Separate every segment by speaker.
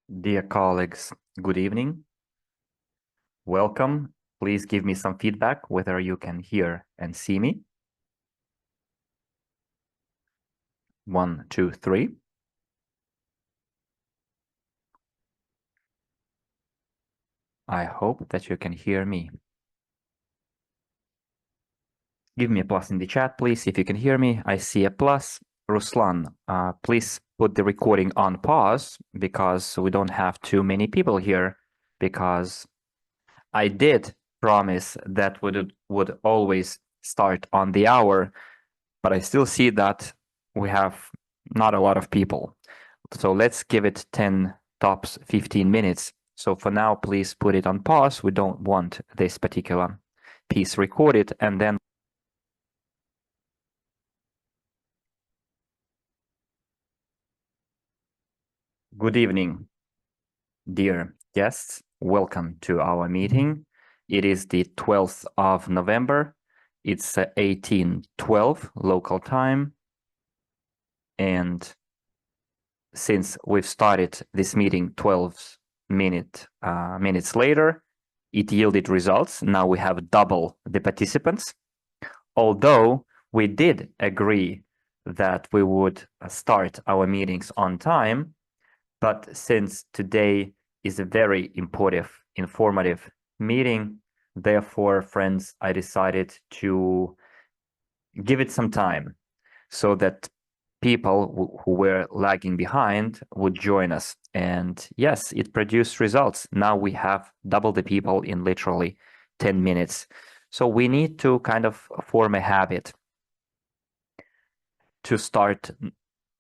Speaker 1: Dear colleagues, good evening. Welcome. Please give me some feedback whether you can hear and see me. 1, 2, 3. I hope that you can hear me. Give me a plus in the chat, please, if you can hear me. I see a plus. Ruslan, please put the recording on pause because we don't have too many people here, because I did promise that would always start on the hour, but I still see that we have not a lot of people. So let's give it 10 tops 15 minutes. So for now, please put it on pause. We don't want this particular piece recorded, and then good evening, dear guests. Welcome to our meeting. It is the 12th of November. It's 18:12 local time. And since we've started this meeting 12 minutes later, it yielded results. Now we have double the participants. Although we did agree that we would start our meetings on time, but since today is a very informative meeting, therefore, friends, I decided to give it some time so that people who were lagging behind would join us. And yes, it produced results. Now we have double the people in literally 10 minutes. So we need to kind of form a habit to start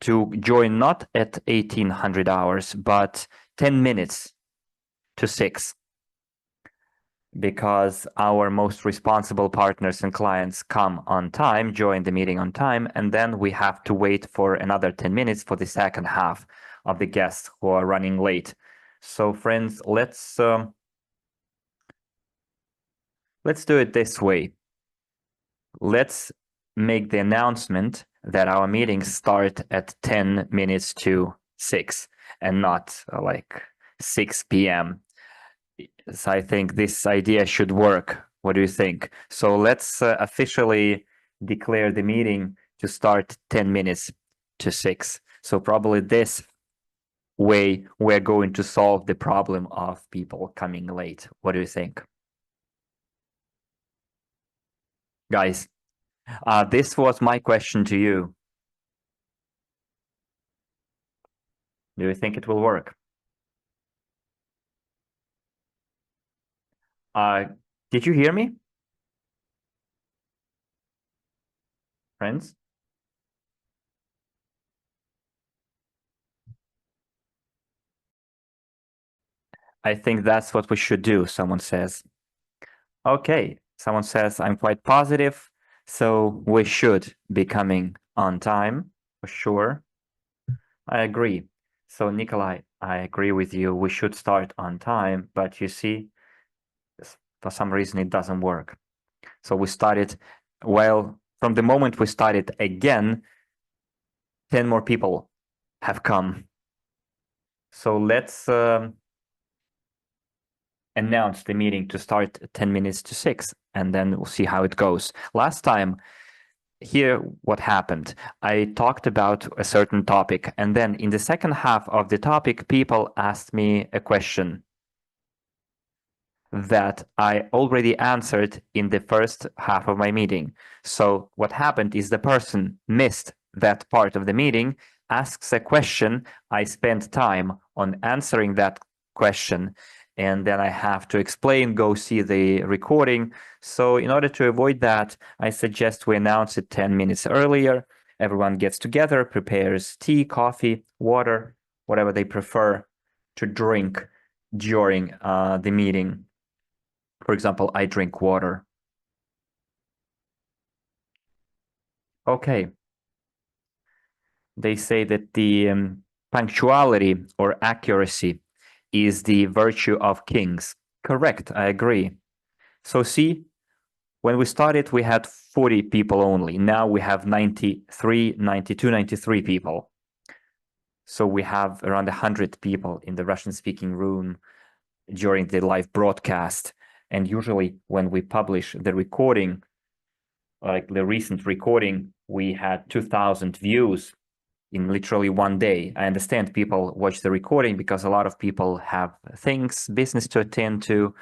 Speaker 1: to join not at 1800 hours, but 10 minutes to 6. Because our most responsible partners and clients come on time, join the meeting on time, and then we have to wait for another 10 minutes for the second half of the guests who are running late. So friends, let's do it this way. Let's make the announcement that our meetings start at 10 minutes to 6 and not like 6 p.m. So I think this idea should work. What do you think? So let's officially declare the meeting to start 10 minutes to 6. So probably this way we're going to solve the problem of people coming late. What do you think? Guys, this was my question to you. Do you think it will work? Did you hear me? Friends? I think that's what we should do, someone says. Okay, someone says I'm quite positive, so we should be coming on time, for sure. I agree. So Nikolai, I agree with you. We should start on time, but you see, for some reason it doesn't work. So we started, well, from the moment we started again, 10 more people have come. So let's announce the meeting to start 10 minutes to 6, and then we'll see how it goes. Last time, here what happened. I talked about a certain topic, and then in the second half of the topic, people asked me a question that I already answered in the first half of my meeting. So what happened is the person missed that part of the meeting, asks a question, I spent time on answering that question, and then I have to explain, go see the recording. So in order to avoid that, I suggest we announce it 10 minutes earlier. Everyone gets together, prepares tea, coffee, water, whatever they prefer to drink during the meeting. For example, I drink water. Okay. They say that the punctuality or accuracy is the virtue of kings. Correct, I agree. So see, when we started, we had 40 people only. Now we have 93, 92, 93 people. So we have around 100 people in the Russian-speaking room during the live broadcast. And usually when we publish the recording, like the recent recording, we had 2,000 views in literally one day. I understand people watch the recording because a lot of people have things, business to attend to,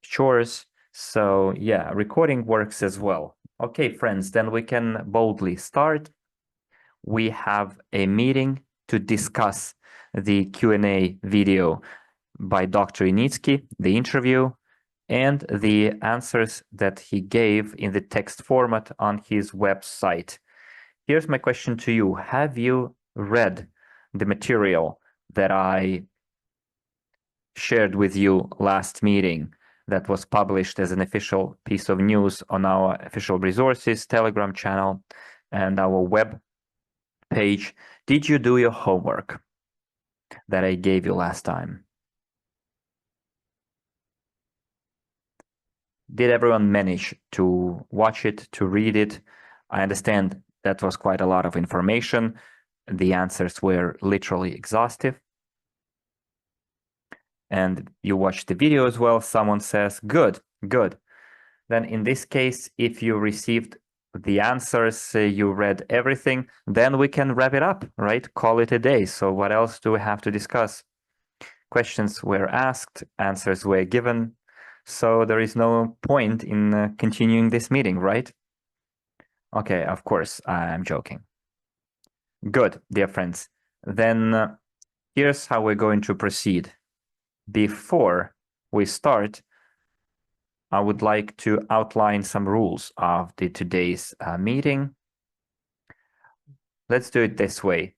Speaker 1: chores. So yeah, recording works as well. Okay, friends, then we can boldly start. We have a meeting to discuss the Q&A video by Dr. Initsky, the interview, and the answers that he gave in the text format on his website. Here's my question to you. Have you read the material that I shared with you last meeting that was published as an official piece of news on our official resources, Telegram channel, and our web page? Did you do your homework that I gave you last time? Did everyone manage to watch it, to read it? I understand that was quite a lot of information. The answers were literally exhaustive. And you watched the video as well. Someone says, good, good. Then in this case, if you received the answers, you read everything, then we can wrap it up, right? Call it a day. So what else do we have to discuss? Questions were asked, answers were given. So there is no point in continuing this meeting, right? Okay, of course, I'm joking. Good, dear friends. Then here's how we're going to proceed. Before we start, I would like to outline some rules of today's meeting. Let's do it this way.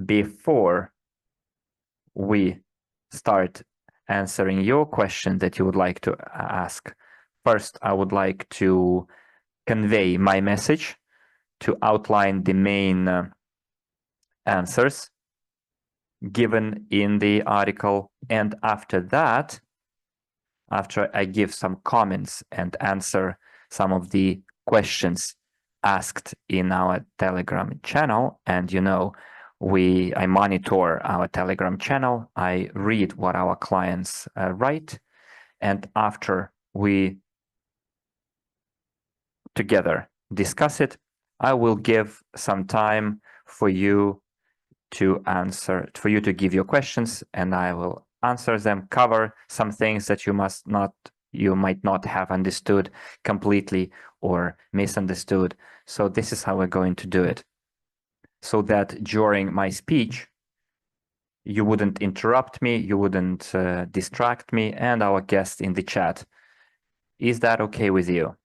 Speaker 1: Before we start answering your question that you would like to ask, first, I would like to convey my message, to outline the main answers given in the article. And after that, after I give some comments and answer some of the questions asked in our Telegram channel, and you know, I monitor our Telegram channel, I read what our clients write, and after we together discuss it, I will give some time for you to answer, for you to give your questions, and I will answer them, cover some things that you might not have understood completely or misunderstood. So this is how we're going to do it, so that during my speech, you wouldn't interrupt me, you wouldn't distract me and our guest in the chat. Is that okay with you?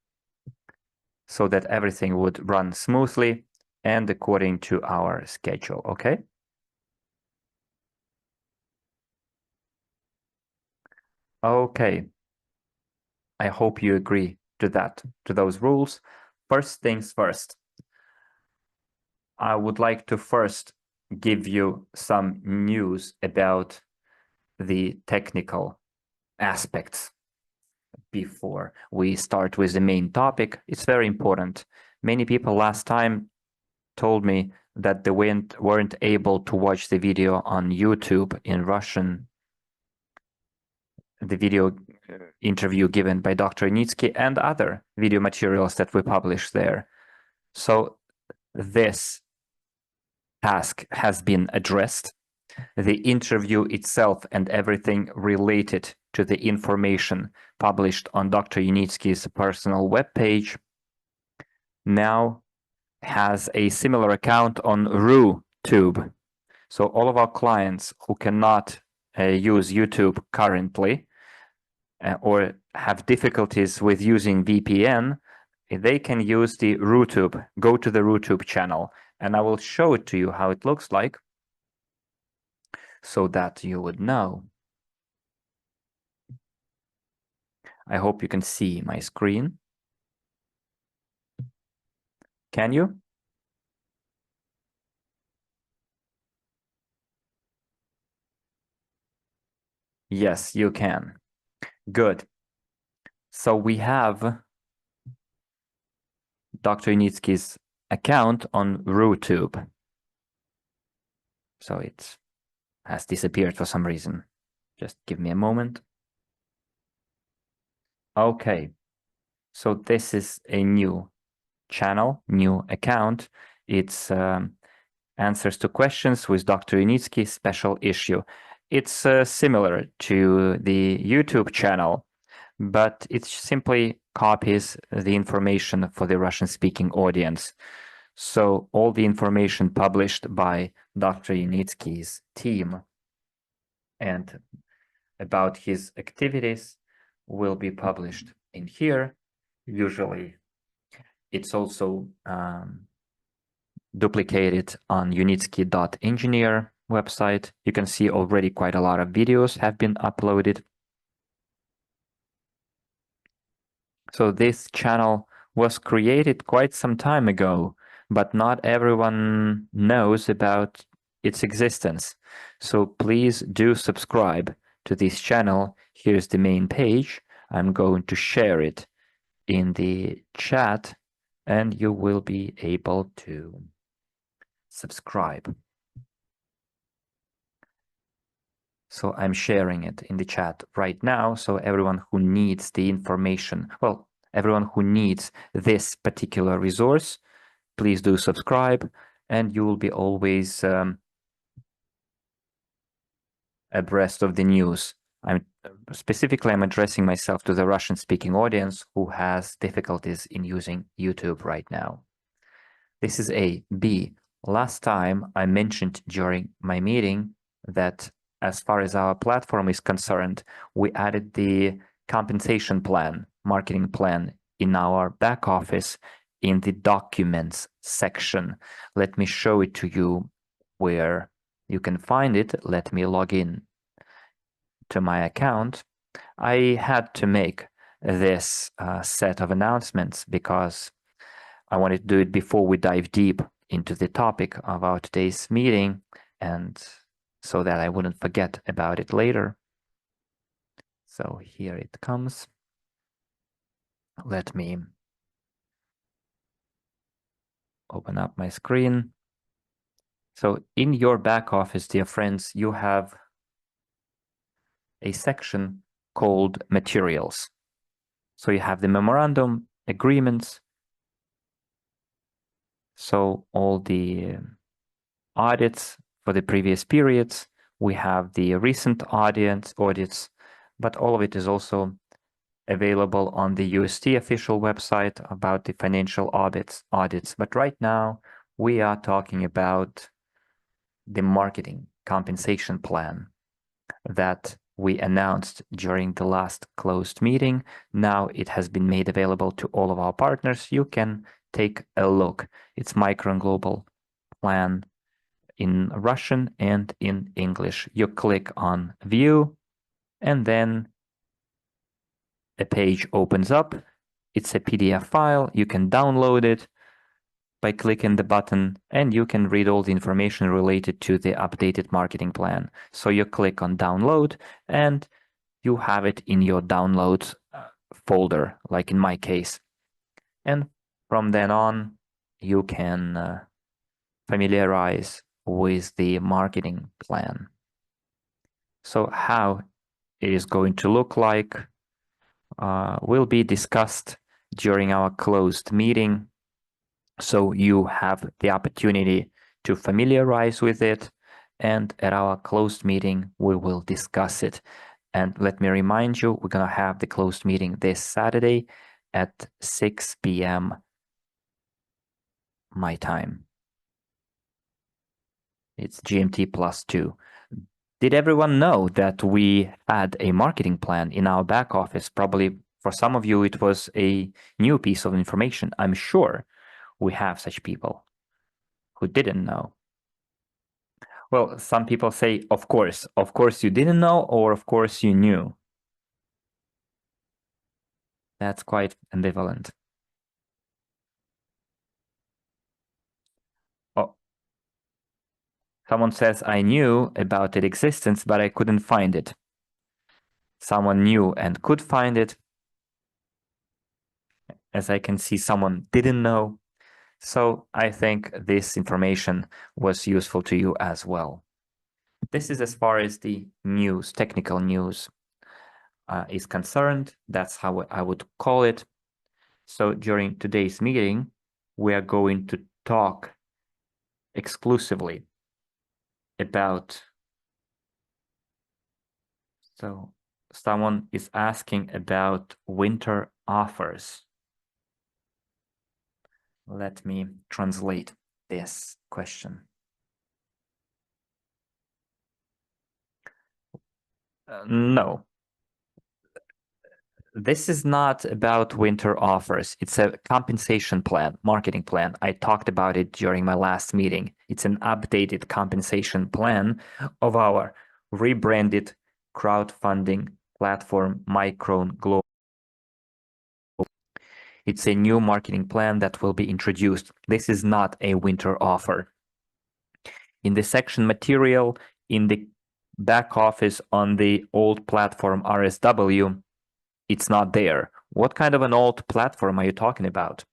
Speaker 1: So that everything would run smoothly and according to our schedule, okay? Okay. I hope you agree to that, to those rules. First things first, I would like to first give you some news about the technical aspects before we start with the main topic. It's very important. Many people last time told me that they weren't able to watch the video on YouTube in Russian, the video interview given by Dr. Initsky and other video materials that we published there. So this task has been addressed. The interview itself and everything related to the information published on Dr. Unitsky's personal webpage now has a similar account on RuTube. So all of our clients who cannot use YouTube currently or have difficulties with using VPN, they can use the RuTube, go to the RuTube channel, and I will show it to you how it looks like so that you would know. I hope you can see my screen. Can you? Yes, you can. Good. So we have Dr. Initsky's account on RuTube. So it has disappeared for some reason. Just give me a moment. Okay, so this is a new channel, new account. It's answers to questions with Dr. Unitsky special issue. It's similar to the YouTube channel, but it simply copies the information for the Russian-speaking audience. So all the information published by Dr. Unitsky's team and about his activities will be published in here. Usually it's also duplicated on unitsky.engineer website. You can see already quite a lot of videos have been uploaded. So this channel was created quite some time ago, but not everyone knows about its existence. So please do subscribe to this channel. Here's the main page. I'm going to share it in the chat and you will be able to subscribe. So I'm sharing it in the chat right now. So everyone who needs the information, well, everyone who needs this particular resource, please do subscribe and you will be always abreast of the news. I'm addressing myself to the Russian speaking audience who has difficulties in using YouTube right now. This is A. B. Last time I mentioned during my meeting that as far as our platform is concerned, we added the compensation plan, marketing plan in our back office in the documents section. Let me show it to you where you can find it. Let me log in to my account. I had to make this set of announcements because I wanted to do it before we dive deep into the topic of our today's meeting and so that I wouldn't forget about it later. So here it comes. Let me open up my screen. So in your back office, dear friends, you have a section called materials. So you have the memorandum, agreements. So all the audits for the previous periods. We have the recent audits, but all of it is also available on the UST official website about the financial audits. But right now, we are talking about the marketing compensation plan that we announced during the last closed meeting. Now it has been made available to all of our partners. You can take a look. It's micro and global plan in Russian and in English. You click on view and then a page opens up. It's a PDF file. You can download it by clicking the button and you can read all the information related to the updated marketing plan. So you click on download and you have it in your downloads folder, like in my case. And from then on, you can familiarize with the marketing plan. So how it is going to look like will be discussed during our closed meeting. So you have the opportunity to familiarize with it. And at our closed meeting, we will discuss it. And let me remind you, we're going to have the closed meeting this Saturday at 6 p.m. my time. It's GMT +2. Did everyone know that we had a marketing plan in our back office? Probably for some of you, it was a new piece of information. I'm sure we have such people who didn't know. Well, some people say, of course you didn't know, or of course you knew. That's quite ambivalent. Oh, someone says, I knew about its existence, but I couldn't find it. Someone knew and could find it. As I can see, someone didn't know. So I think this information was useful to you as well. This is as far as the news, technical news is concerned. That's how I would call it. So during today's meeting, we are going to talk exclusively about, so someone is asking about winter offers. Let me translate this question. No, this is not about winter offers. It's a compensation plan, marketing plan. I talked about it during my last meeting. It's an updated compensation plan of our rebranded crowdfunding platform, Micron Global. It's a new marketing plan that will be introduced. This is not a winter offer. In the section material, in the back office on the old platform RSW, it's not there. What kind of an old platform are you talking about?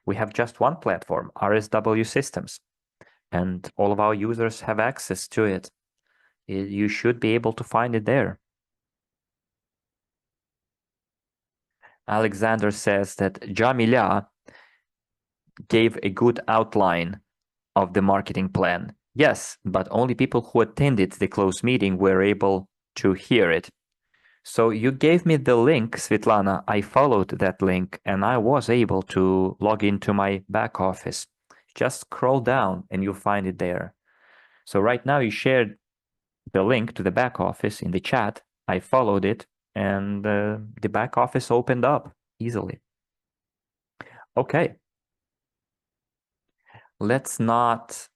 Speaker 1: We have just one platform, RSW Systems, and all of our users have access to it. You should be able to find it there. Alexander says that Jamila gave a good outline of the marketing plan. Yes, but only people who attended the closed meeting were able to hear it. So you gave me the link, Svetlana. I followed that link and I was able to log into my back office. Just scroll down and you'll find it there. So right now you shared the link to the back office in the chat. I followed it and the back office opened up easily. Okay. Let's not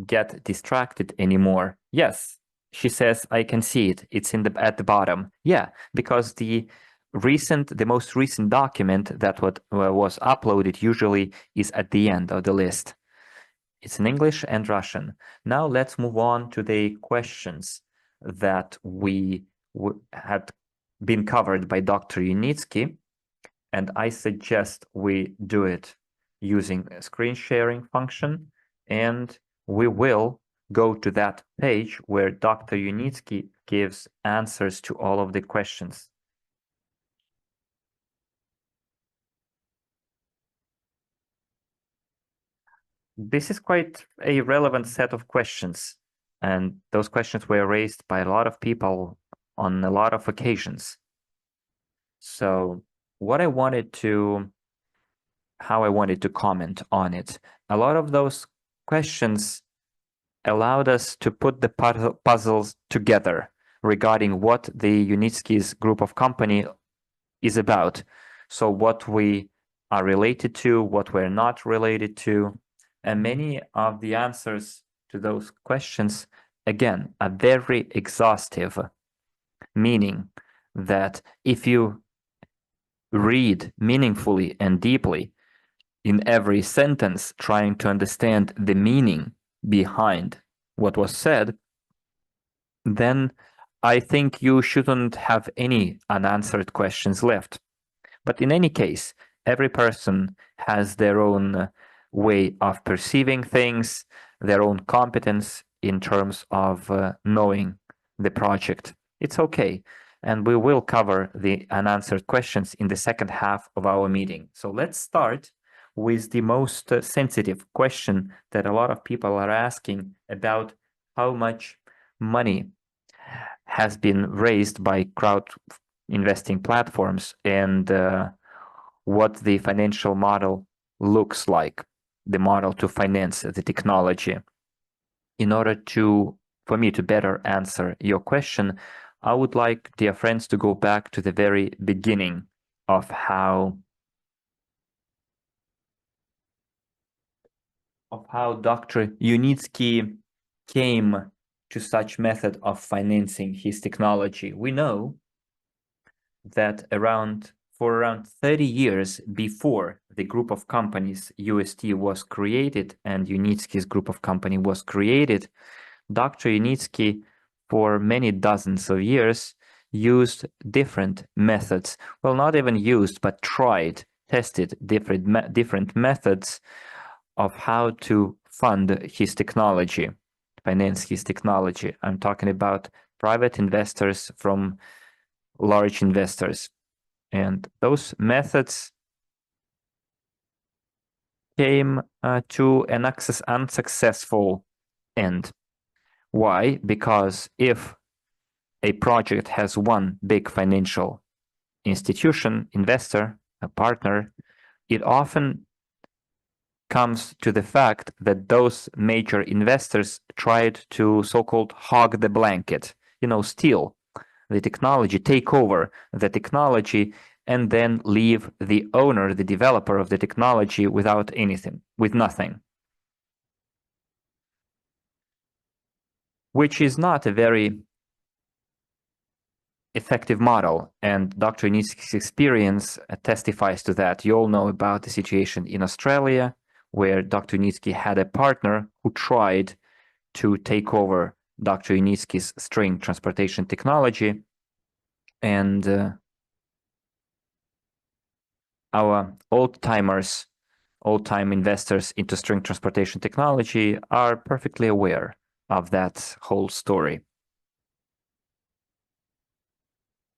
Speaker 1: get distracted anymore. Yes, she says, I can see it. It's at the bottom. Yeah, because the most recent document that was uploaded usually is at the end of the list. It's in English and Russian. Now let's move on to the questions that we had been covered by Dr. Unitsky, and I suggest we do it using a screen sharing function, and we will go to that page where Dr. Unitsky gives answers to all of the questions. This is quite a relevant set of questions, and those questions were raised by a lot of people on a lot of occasions. So how I wanted to comment on it, a lot of those questions allowed us to put the puzzles together regarding what the Unitsky's group of company is about. So what we are related to, what we're not related to, and many of the answers to those questions, again, are very exhaustive, meaning that if you read meaningfully and deeply in every sentence, trying to understand the meaning behind what was said, then I think you shouldn't have any unanswered questions left. But in any case, every person has their own way of perceiving things, their own competence in terms of knowing the project. It's okay. And we will cover the unanswered questions in the second half of our meeting. So let's start with the most sensitive question that a lot of people are asking about how much money has been raised by crowd investing platforms and what the financial model looks like, the model to finance the technology. In order for me to better answer your question, I would like, dear friends, to go back to the very beginning of how Dr. Unitsky came to such method of financing his technology. We know that for around 30 years before the group of companies UST was created and Unitsky's group of company was created, Dr. Unitsky for many dozens of years used different methods. Well, not even used, but tested different methods of how to fund his technology. finance his technology. I'm talking about private investors from large investors. And those methods came to an unsuccessful end. Why? Because if a project has one big financial institution, investor, a partner, it often comes to the fact that those major investors tried to so-called hog the blanket, steal the technology, take over the technology, and then leave the owner, the developer of the technology without anything, with nothing. Which is not a very effective model, and Dr. Initsky's experience testifies to that. You all know about the situation in Australia, where Dr. Initsky had a partner who tried to take over Dr. Initsky's string transportation technology, and our old-time investors into string transportation technology are perfectly aware of that whole story.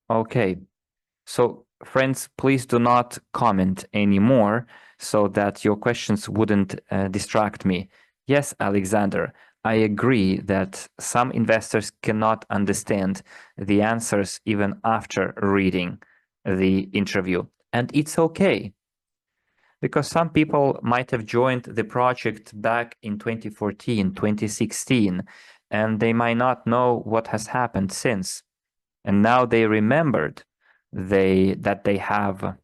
Speaker 1: Okay, so friends, please do not comment anymore so that your questions wouldn't distract me. Yes, Alexander, I agree that some investors cannot understand the answers even after reading the interview. And it's okay, because some people might have joined the project back in 2014, 2016, and they might not know what has happened since. And now they remembered that they have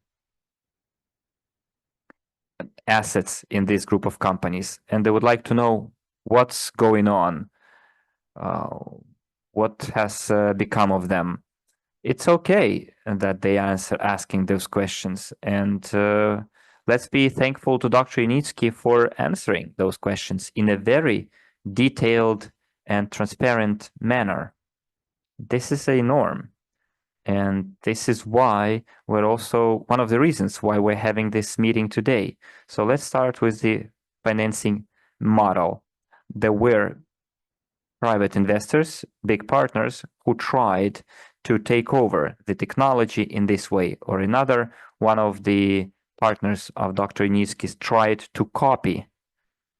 Speaker 1: assets in this group of companies, and they would like to know what's going on, what has become of them. It's okay that they answer asking those questions, and let's be thankful to Dr. Initsky for answering those questions in a very detailed and transparent manner. This is a norm. And this is why we're also one of the reasons why we're having this meeting today. So let's start with the financing model. There were private investors, big partners, who tried to take over the technology in this way or another. One of the partners of Dr. Initsky tried to copy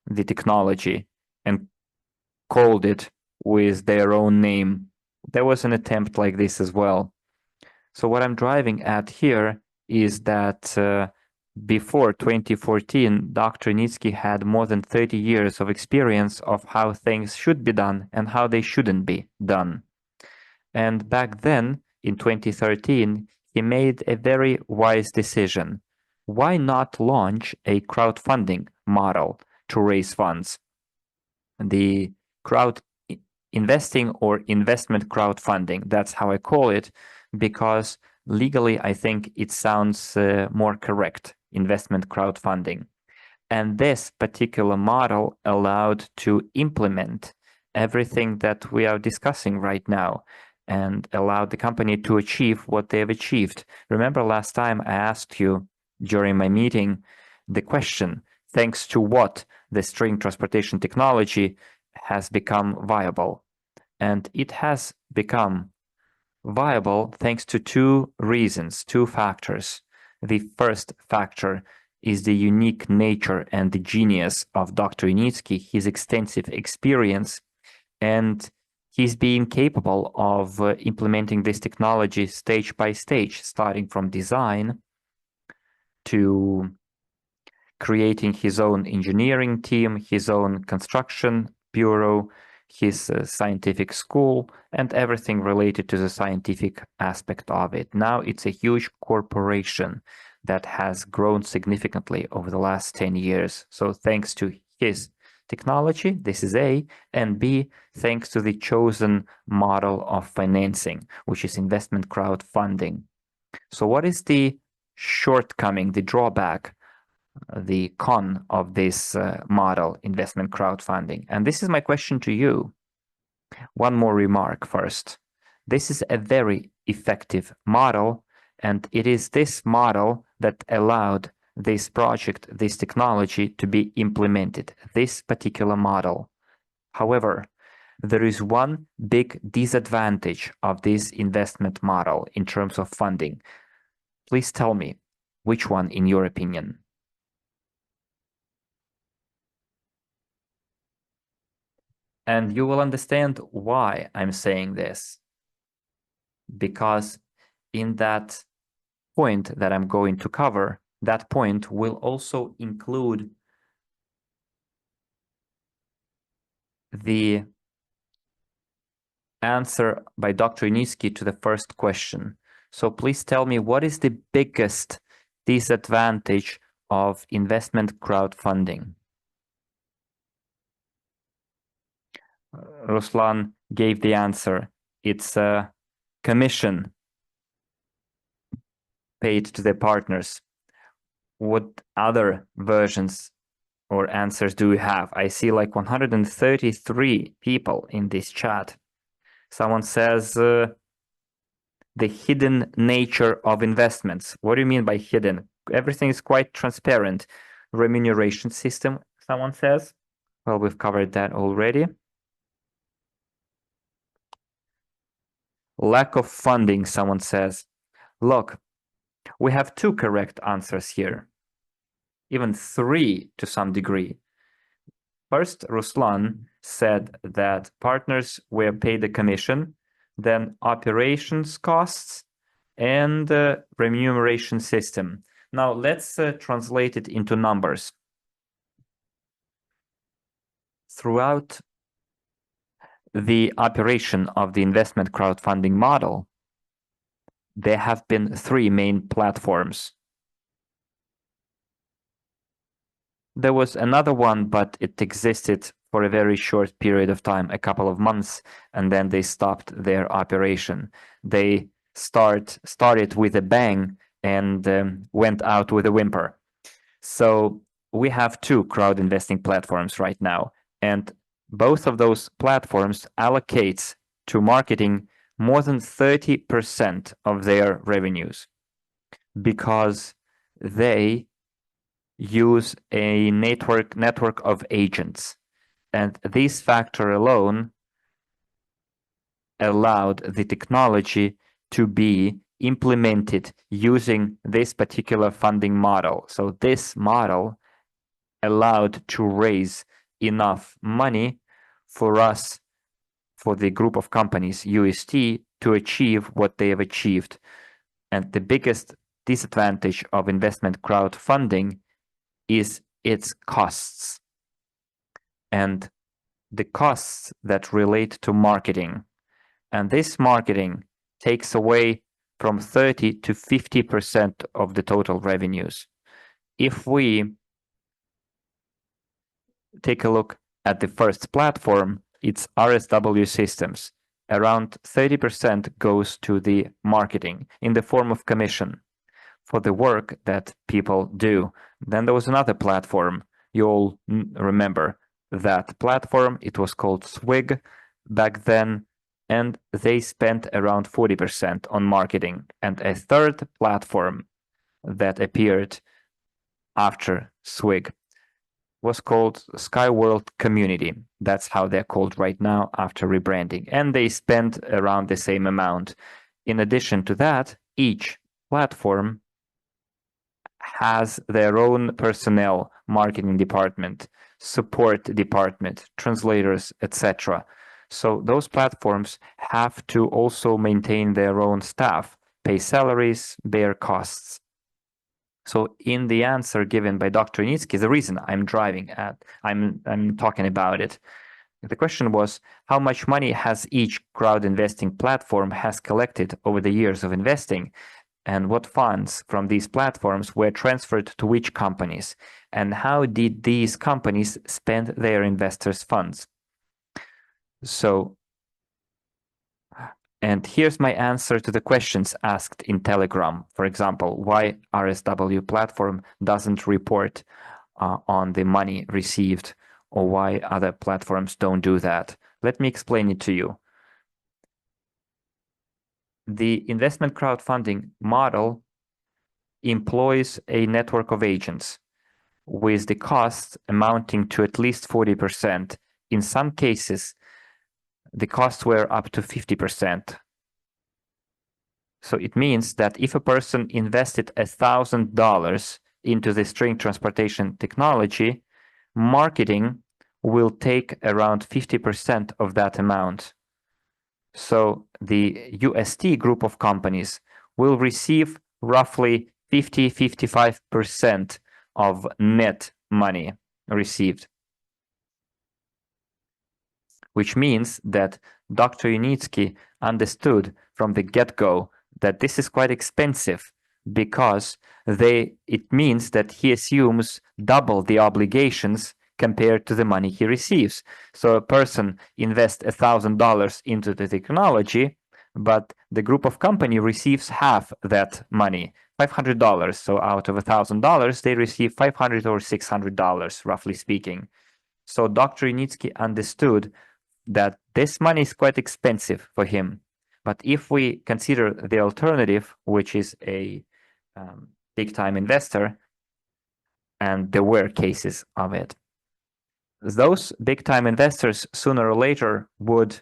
Speaker 1: the technology and called it with their own name. There was an attempt like this as well. So what I'm driving at here is that before 2014, Dr. Initsky had more than 30 years of experience of how things should be done and how they shouldn't be done. And back then, in 2013, he made a very wise decision. Why not launch a crowdfunding model to raise funds? The crowd investing or investment crowdfunding, that's how I call it, because legally I think it sounds more correct, investment crowdfunding. And this particular model allowed to implement everything that we are discussing right now and allowed the company to achieve what they have achieved. Remember last time I asked you during my meeting the question, thanks to what the string transportation technology has become viable? And it has become viable thanks to two reasons, two factors. The first factor is the unique nature and the genius of Dr. Initsky, his extensive experience, and he's being capable of implementing this technology stage by stage, starting from design to creating his own engineering team, his own construction bureau, his scientific school, and everything related to the scientific aspect of it. Now it's a huge corporation that has grown significantly over the last 10 years. So thanks to his technology, this is A, and B, thanks to the chosen model of financing, which is investment crowdfunding. So what is the shortcoming, the drawback, the con of this model, investment crowdfunding? And this is my question to you. One more remark first. This is a very effective model, and it is this model that allowed this project, this technology to be implemented, this particular model. However, there is one big disadvantage of this investment model in terms of funding. Please tell me which one in your opinion. And you will understand why I'm saying this. Because in that point that I'm going to cover, that point will also include the answer by Dr. Isyp to the first question. So please tell me, what is the biggest disadvantage of investment crowdfunding? Ruslan gave the answer. It's a commission paid to the partners. What other versions or answers do we have? I see like 133 people in this chat. Someone says the hidden nature of investments. What do you mean by hidden? Everything is quite transparent. Remuneration system, someone says. Well, we've covered that already. Lack of funding, someone says. Look, we have two correct answers here. Even three to some degree. First, Ruslan said that partners were paid a commission, then operations costs, and remuneration system. Now let's translate it into numbers. Throughout the operation of the investment crowdfunding model, there have been three main platforms. There was another one, but it existed for a very short period of time, a couple of months, and then they stopped their operation. They started with a bang and went out with a whimper. So we have two crowd investing platforms right now, and both of those platforms allocate to marketing more than 30% of their revenues because they use a network of agents. And this factor alone allowed the technology to be implemented using this particular funding model. So this model allowed to raise enough money for us, for the group of companies, UST, to achieve what they have achieved. And the biggest disadvantage of investment crowdfunding is its costs. And the costs that relate to marketing. And this marketing takes away from 30 to 50% of the total revenues. If we take a look at the first platform, it's RSW systems. Around 30% goes to the marketing in the form of commission for the work that people do. Then there was another platform. You all remember that platform. It was called Swig back then, and they spent around 40% on marketing. And a third platform that appeared after Swig was called Skyworld Community. That's how they're called right now after rebranding. And they spent around the same amount. In addition to that, each platform has their own personnel, marketing department, support department, translators, etc. So those platforms have to also maintain their own staff, pay salaries, bear costs. So in the answer given by Dr. Isyp, the reason I'm talking about it, the question was, how much money has each crowd investing platform has collected over the years of investing? And what funds from these platforms were transferred to which companies? And how did these companies spend their investors' funds? So, and here's my answer to the questions asked in Telegram. For example, why RSW platform doesn't report on the money received, or why other platforms don't do that. Let me explain it to you. The investment crowdfunding model employs a network of agents with the cost amounting to at least 40%. In some cases, the costs were up to 50%. So it means that if a person invested $1,000 into the string transportation technology, marketing will take around 50% of that amount. So the UST group of companies will receive roughly 50-55% of net money received, which means that Dr. Unitsky understood from the get-go that this is quite expensive because it means that he assumes double the obligations compared to the money he receives. So a person invests $1,000 into the technology, but the group of company receives half that money, $500. So out of $1,000, they receive $500 or $600, roughly speaking. So Dr. Unitsky understood that this money is quite expensive for him. But if we consider the alternative, which is a big-time investor, and there were cases of it, those big-time investors sooner or later would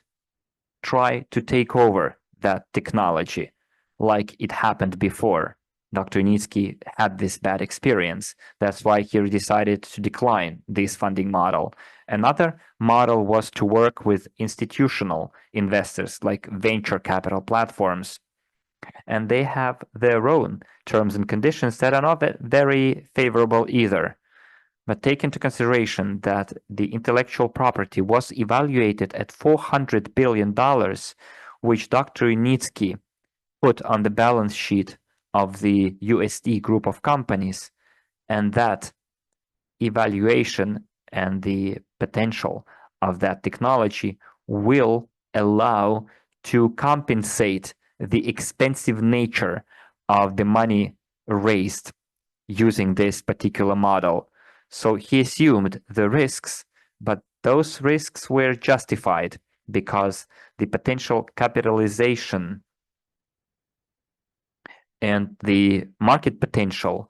Speaker 1: try to take over that technology like it happened before. Dr. Unitsky had this bad experience. That's why he decided to decline this funding model. Another model was to work with institutional investors like venture capital platforms. And they have their own terms and conditions that are not very favorable either. But take into consideration that the intellectual property was evaluated at $400 billion, which Dr. Unitsky put on the balance sheet of the USD group of companies, and that evaluation and the potential of that technology will allow to compensate the expensive nature of the money raised using this particular model. So he assumed the risks, but those risks were justified because the potential capitalization and the market potential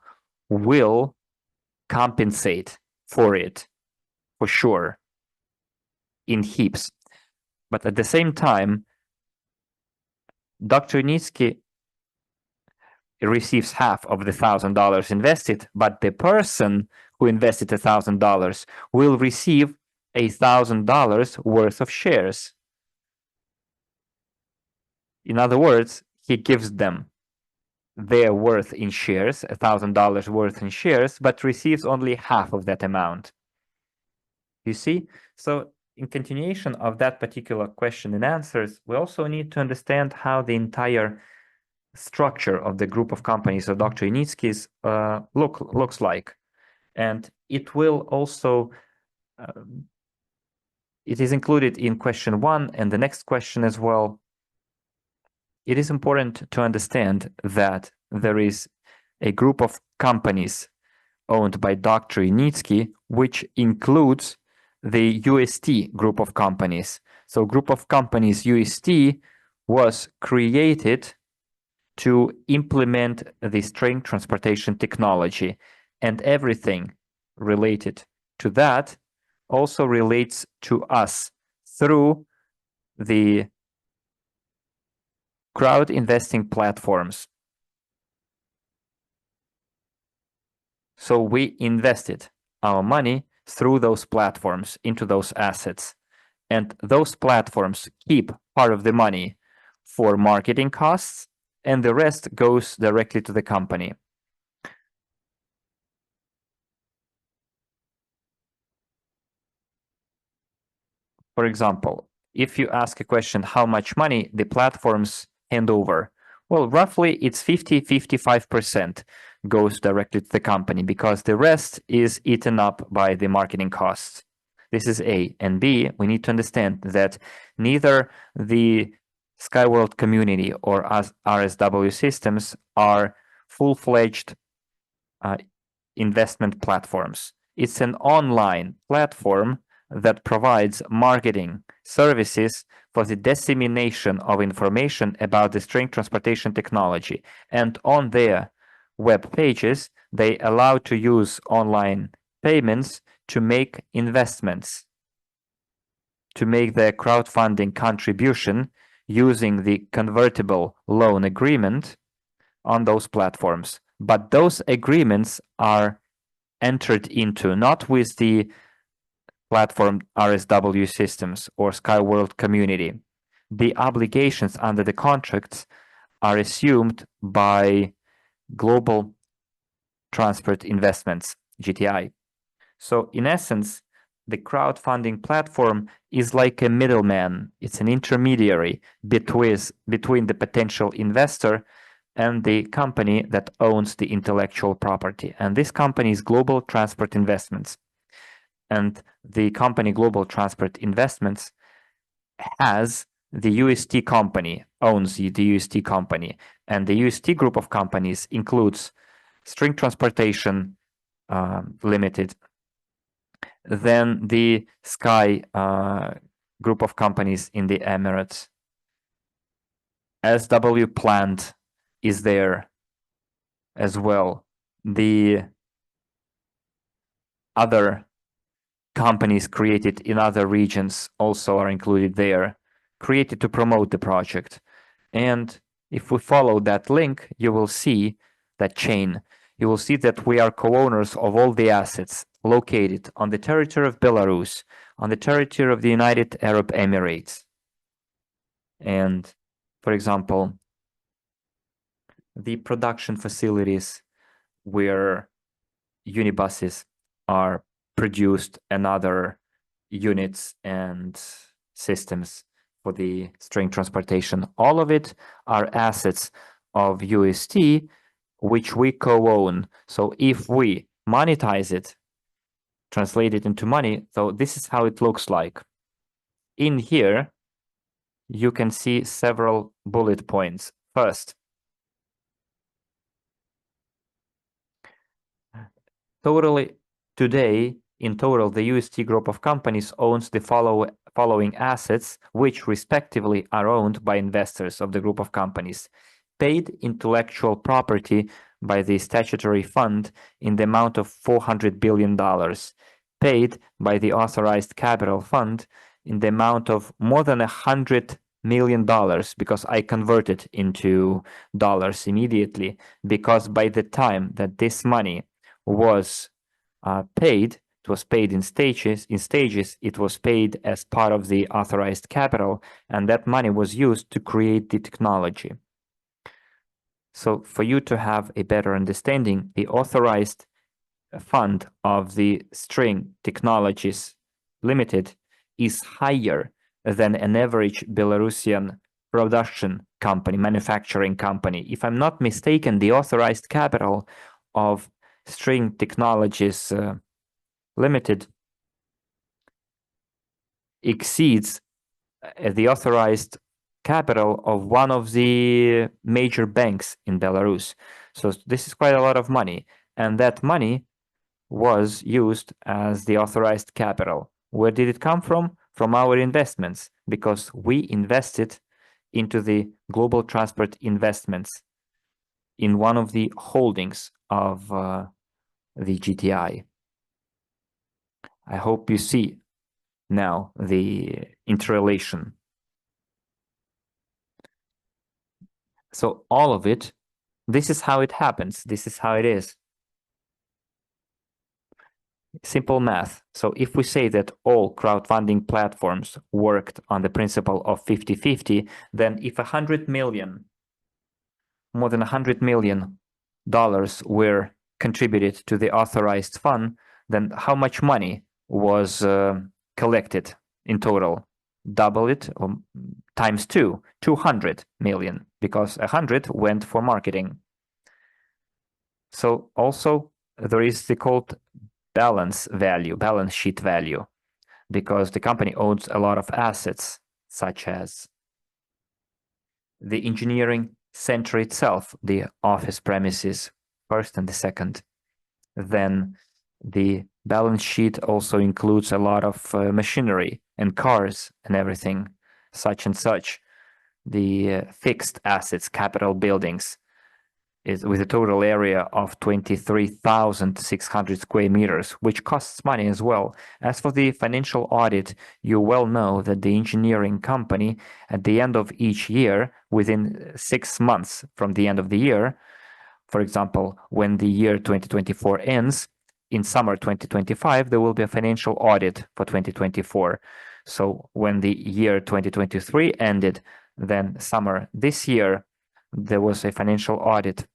Speaker 1: will compensate for it, for sure, in heaps. But at the same time, Dr. Unitsky receives half of the $1,000 invested, but the person who invested $1,000 will receive $1,000 worth of shares. In other words, he gives them their worth in shares, $1,000 worth in shares, but receives only half of that amount. You see? So in continuation of that particular question and answers, we also need to understand how the entire structure of the group of companies of Dr. Unitsky's looks like. And it will also, it is included in question 1 and the next question as well. It is important to understand that there is a group of companies owned by Dr. Unitsky, which includes the UST group of companies. So group of companies UST was created to implement the string transportation technology, and everything related to that also relates to us through the crowd investing platforms. So we invested our money through those platforms into those assets, and those platforms keep part of the money for marketing costs, and the rest goes directly to the company. For example, if you ask a question, how much money the platforms hand over? Well, roughly it's 50-55% goes directly to the company because the rest is eaten up by the marketing costs. This is A. And B, we need to understand that neither the Skyworld community or RSW systems are full-fledged investment platforms. It's an online platform that provides marketing services for the dissemination of information about the string transportation technology. And on their web pages, they allow to use online payments to make investments. to make the crowdfunding contribution using the convertible loan agreement on those platforms. But those agreements are entered into not with the platform RSW Systems or Skyworld community. The obligations under the contracts are assumed by Global Transport Investments, GTI. So in essence, the crowdfunding platform is like a middleman. It's an intermediary between the potential investor and the company that owns the intellectual property. And this company is Global Transport Investments. And the company Global Transport Investments has the UST company, owns the UST company. And the UST group of companies includes String Transportation Limited, then the Sky group of companies in the Emirates. SW Plant is there as well. The other companies created in other regions also are included there, created to promote the project. And if we follow that link, you will see that chain. You will see that we are co-owners of all the assets located on the territory of Belarus, on the territory of the United Arab Emirates. And, for example, the production facilities where unibuses are produced and other units and systems for the string transportation. All of it are assets of UST, which we co-own. So if we monetize it, translate it into money, so this is how it looks like. In here, you can see several bullet points. First, today, in total, the UST group of companies owns the following assets, which respectively are owned by investors of the group of companies. Paid intellectual property by the statutory fund in the amount of $400 billion. Paid by the authorized capital fund in the amount of more than $100 million, because I converted into dollars immediately, because by the time that this money was paid, it was paid in stages. It was paid as part of the authorized capital, and that money was used to create the technology. So for you to have a better understanding, the authorized fund of the String Technologies Limited is higher than an average Belarusian production company, manufacturing company. If I'm not mistaken, the authorized capital of String Technologies Limited exceeds the authorized capital of one of the major banks in Belarus. So this is quite a lot of money. And that money was used as the authorized capital. Where did it come from? From our investments, because we invested into the Global Transport Investments in one of the holdings of the GTI. I hope you see now the interrelation. So all of it, this is how it happens. This is how it is. Simple math. So if we say that all crowdfunding platforms worked on the principle of 50-50, then if more than $100 million were contributed to the authorized fund, then how much money was collected in total? Double it, or times 200 million, because 100 went for marketing. So also there is the called balance sheet value, because the company owns a lot of assets, such as the engineering center itself, the office premises, first and the second. Then the balance sheet also includes a lot of machinery and cars and everything, such and such. The fixed assets, capital buildings. is with a total area of 23,600 square meters, which costs money as well. As for the financial audit, you well know that the engineering company, at the end of each year, within 6 months from the end of the year, for example, when the year 2024 ends, in summer 2025, there will be a financial audit for 2024. So when the year 2023 ended, then summer this year, there was a financial audit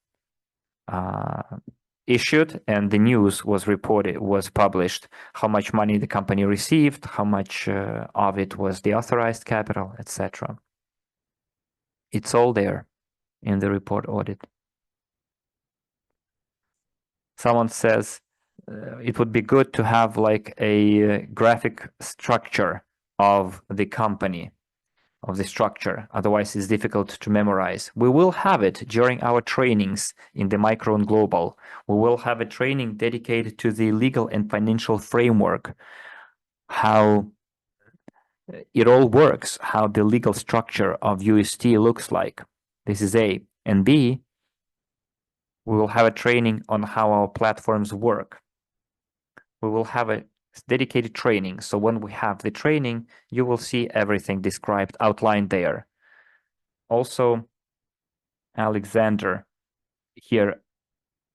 Speaker 1: issued, and the news was reported, was published, how much money the company received, how much of it was the authorized capital, etc. It's all there in the report audit. Someone says it would be good to have like a graphic structure of the company, of the structure. Otherwise, it's difficult to memorize. We will have it during our trainings in the Micro and Global. We will have a training dedicated to the legal and financial framework, how it all works, how the legal structure of UST looks like. This is A. And B, we will have a training on how our platforms work. We will have a dedicated training. So when we have the training, you will see everything described, outlined there. Also, Alexander here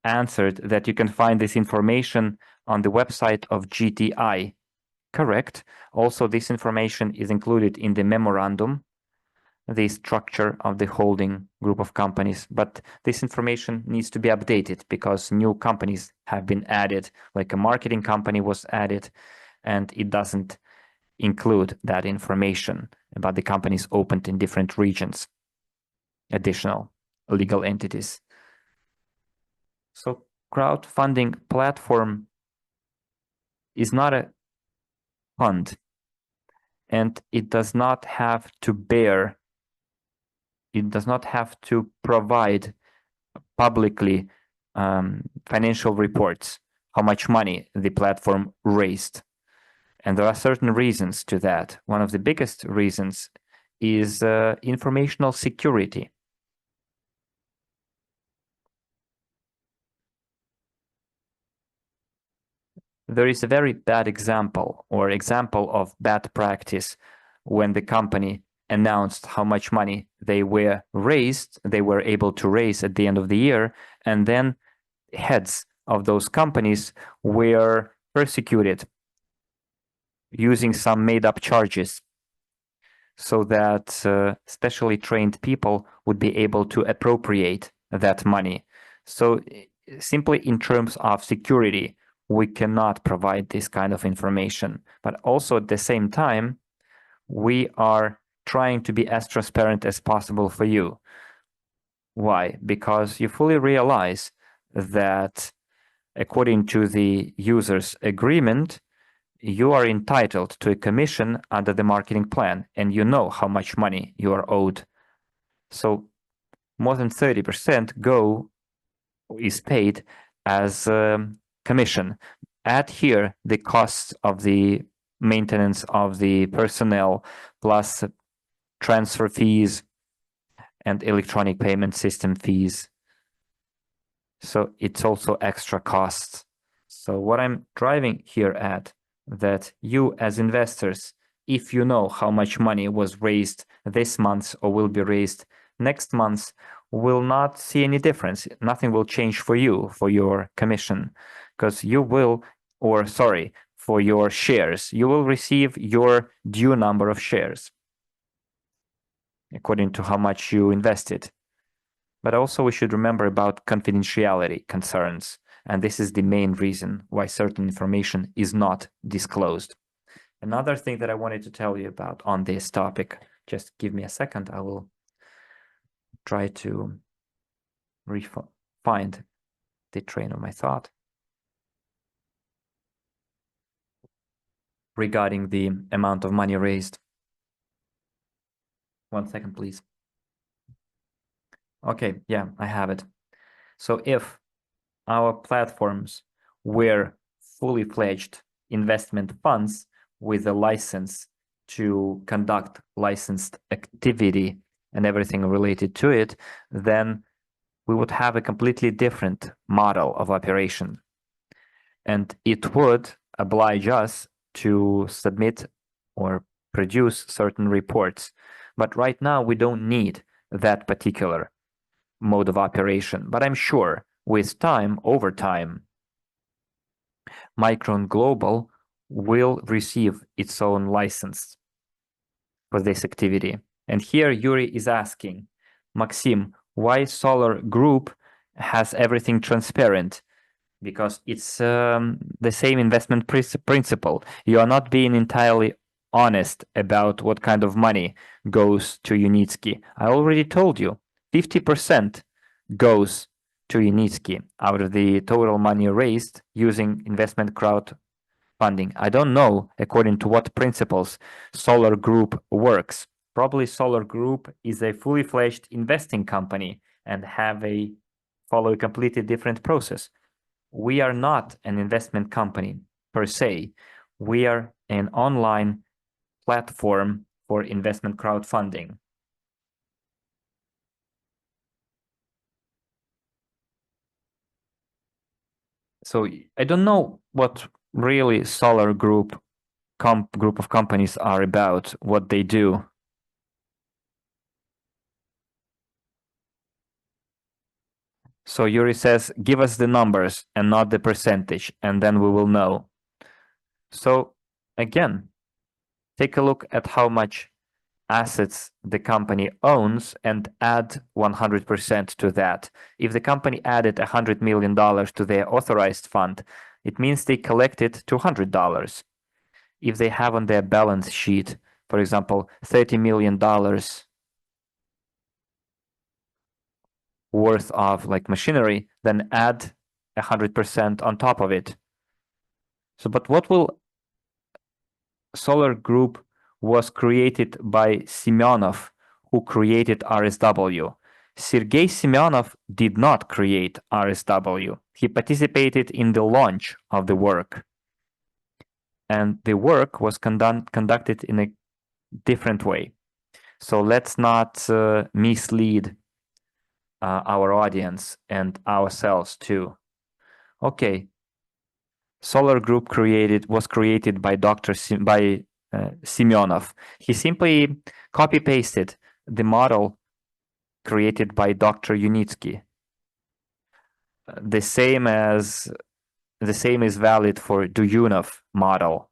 Speaker 1: answered that you can find this information on the website of GTI. Correct. Also, this information is included in the memorandum, the structure of the holding group of companies, but this information needs to be updated because new companies have been added, like a marketing company was added, and it doesn't include that information about the companies opened in different regions, additional legal entities. So crowdfunding platform is not a fund, and it does not have to provide publicly financial reports, how much money the platform raised. And there are certain reasons to that. One of the biggest reasons is informational security. There is a very bad example of bad practice when the company announced how much money they were able to raise at the end of the year, and then heads of those companies were persecuted using some made-up charges so that specially trained people would be able to appropriate that money. So simply in terms of security, we cannot provide this kind of information. But also at the same time, we are trying to be as transparent as possible for you. Why? Because you fully realize that according to the user's agreement, you are entitled to a commission under the marketing plan, and you know how much money you are owed. So more than 30% is paid as commission. Add here the costs of the maintenance of the personnel plus transfer fees and electronic payment system fees. So it's also extra costs. So what I'm driving here at, that you as investors, if you know how much money was raised this month or will be raised next month, will not see any difference. Nothing will change for you, for your commission, because you will, or sorry, for your shares, you will receive your due number of shares according to how much you invested. But also we should remember about confidentiality concerns. And this is the main reason why certain information is not disclosed. Another thing that I wanted to tell you about on this topic, just give me a second, I will try to find the train of my thought regarding the amount of money raised. 1 second, please. Okay, yeah, I have it. So if our platforms were fully fledged investment funds with a license to conduct licensed activity and everything related to it, then we would have a completely different model of operation. And it would oblige us to submit or produce certain reports. But right now, we don't need that particular mode of operation. But I'm sure with time, over time, Micron Global will receive its own license for this activity. And here Yuri is asking, Maxim, why Solar Group has everything transparent? Because it's the same investment principle. You are not being entirely honest about what kind of money goes to Unitsky. I already told you, 50% goes to Unitsky out of the total money raised using investment crowdfunding. I don't know according to what principles Solar Group works. Probably Solar Group is a fully fledged investing company and follow a completely different process. We are not an investment company per se. We are an online platform for investment crowdfunding. So I don't know what really Solar Group group of companies are about, what they do. So Yuri says, give us the numbers and not the percentage, and then we will know. So again, take a look at how much assets the company owns and add 100% to that. If the company added $100 million to their authorized fund, it means they collected $200. If they have on their balance sheet, for example, $30 million worth of like machinery, then add 100% on top of it. So, but what will Solar Group was created by Semyonov, who created RSW. Sergei Semyonov did not create RSW. He participated in the launch of the work. And the work was conducted in a different way. So let's not mislead our audience and ourselves too. Okay, Solar Group was created by Semyonov. He simply copy-pasted the model created by Dr. Unitsky. The same is valid for Duyunov model.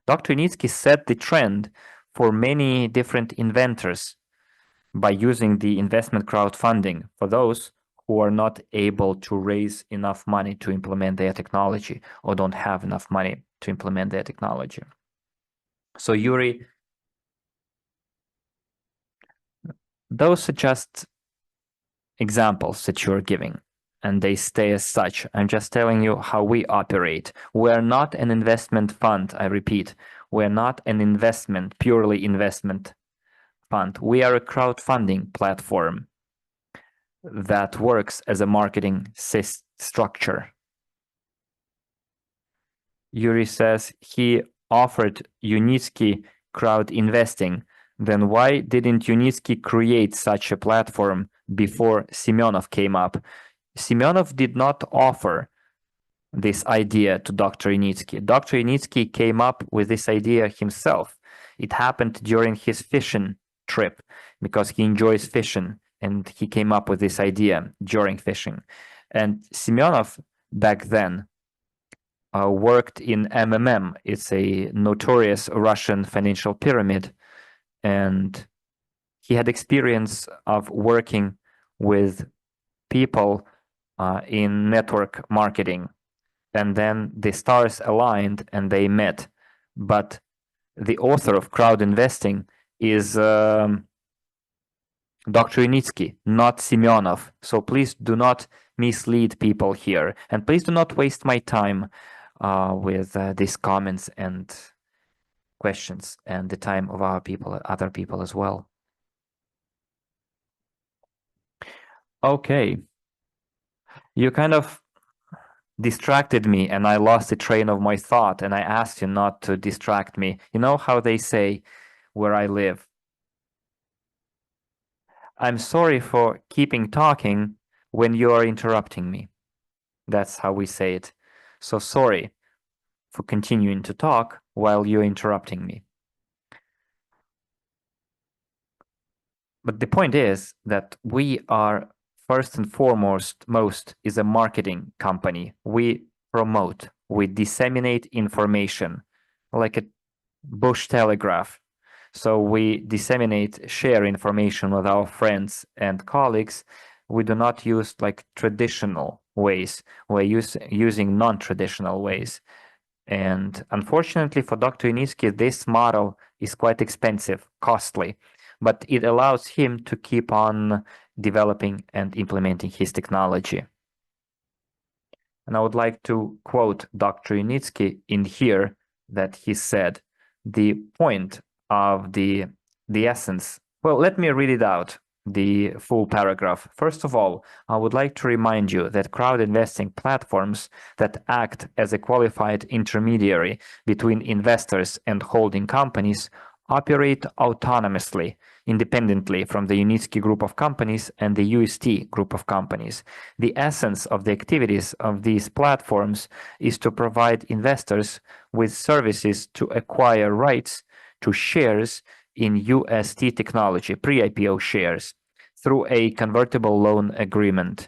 Speaker 1: Dr. Unitsky set the trend for many different inventors by using the investment crowdfunding for those who are not able to raise enough money to implement their technology or don't have enough money to implement their technology. So Yuri, those are just examples that you're giving, and they stay as such. I'm just telling you how we operate. We're not an investment fund, I repeat. We're not an purely investment fund. We are a crowdfunding platform that works as a marketing structure. Yuri says he offered Unitsky crowd investing. Then why didn't Unitsky create such a platform before Semyonov came up? Semyonov did not offer this idea to Dr. Unitsky. Dr. Unitsky came up with this idea himself. It happened during his fishing trip because he enjoys fishing, and he came up with this idea during fishing. And Semyonov back then worked in MMM. It's a notorious Russian financial pyramid, and he had experience of working with people in network marketing. And then the stars aligned and they met. But the author of crowd investing is Dr. Unitsky, not Semyonov. So please do not mislead people here. And please do not waste my time with these comments and questions and the time of other people as well. Okay. You kind of distracted me and I lost the train of my thought, and I asked you not to distract me. You know how they say where I live? I'm sorry for keeping talking when you are interrupting me. That's how we say it. So sorry for continuing to talk while you're interrupting me. But the point is that we are first and foremost is a marketing company. We promote, we disseminate information like a Bush telegraph. So we disseminate, share information with our friends and colleagues. We do not use like traditional ways. We're using non-traditional ways. And unfortunately for Dr. Yunitsky, this model is quite expensive, costly, but it allows him to keep on developing and implementing his technology. And I would like to quote Dr. Yunitsky in here that he said, the point of the essence. Well, let me read it out, the full paragraph. First of all, I would like to remind you that crowd investing platforms that act as a qualified intermediary between investors and holding companies operate autonomously, independently from the Yunitsky group of companies and the UST group of companies. The essence of the activities of these platforms is to provide investors with services to acquire rights to shares in UST technology, pre-IPO shares, through a convertible loan agreement.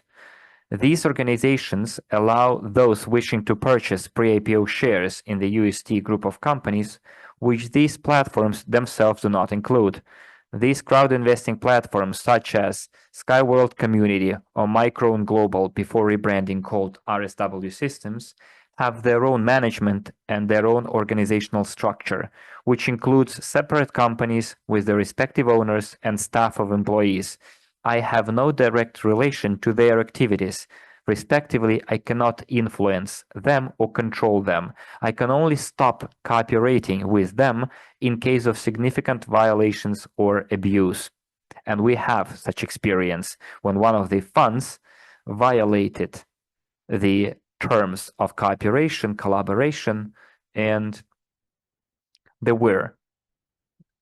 Speaker 1: These organizations allow those wishing to purchase pre-IPO shares in the UST group of companies, which these platforms themselves do not include. These crowd investing platforms, such as Skyworld Community or Micron Global, before rebranding called RSW Systems, have their own management and their own organizational structure, which includes separate companies with their respective owners and staff of employees. I have no direct relation to their activities. Respectively, I cannot influence them or control them. I can only stop cooperating with them in case of significant violations or abuse. And we have such experience when one of the funds violated the terms of cooperation, collaboration, and there were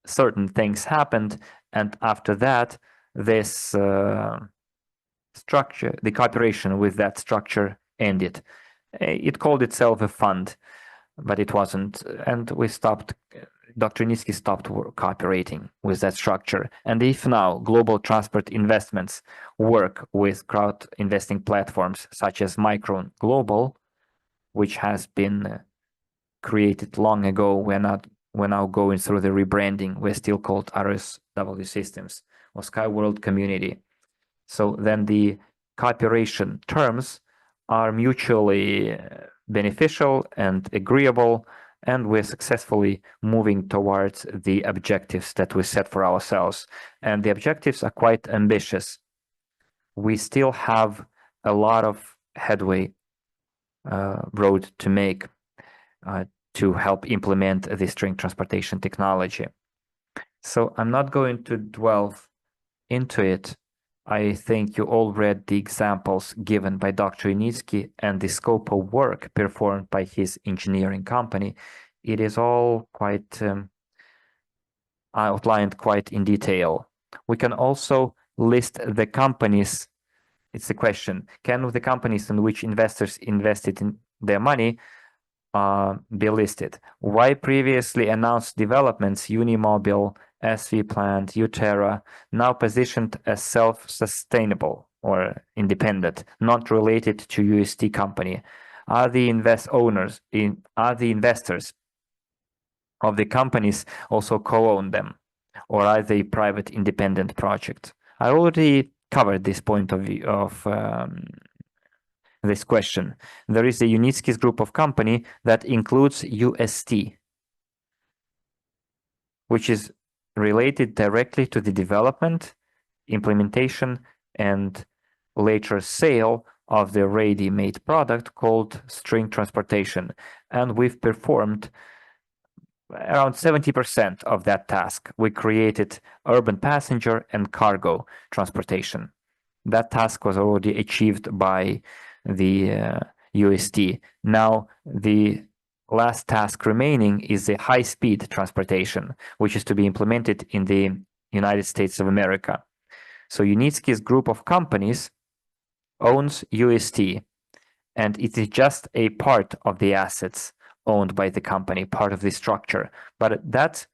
Speaker 1: certain things happened, and after that, this structure, the cooperation with that structure ended. It called itself a fund, but it wasn't, and we stopped. Dr. Yunitsky stopped cooperating with that structure. And if now global transport investments work with crowd investing platforms such as Micron Global, which has been created long ago, we're now going through the rebranding. We're still called RSW Systems or Skyworld Community. So then the cooperation terms are mutually beneficial and agreeable, and we're successfully moving towards the objectives that we set for ourselves. And the objectives are quite ambitious. We still have a lot of headway road to make to help implement the string transportation technology. So I'm not going to dwell into it. I think you all read the examples given by Dr. Yunitsky and the scope of work performed by his engineering company. It is all quite outlined quite in detail. We can also list the companies. It's a question. Can the companies in which investors invested in their money be listed? Why previously announced developments, Unimobile, SV Plant, Uterra, now positioned as self-sustainable or independent, not related to UST company? Are the investors of the companies also co-own them, or are they private independent projects? I already covered this point of view of this question. There is a Yunitsky's group of company that includes UST, which is related directly to the development, implementation, and later sale of the ready-made product called string transportation. And we've performed around 70% of that task. We created urban passenger and cargo transportation. That task was already achieved by the UST. Now the last task remaining is the high-speed transportation, which is to be implemented in the United States of America. So Yunitsky's group of companies owns UST, and it is just a part of the assets owned by the company, part of the structure. But that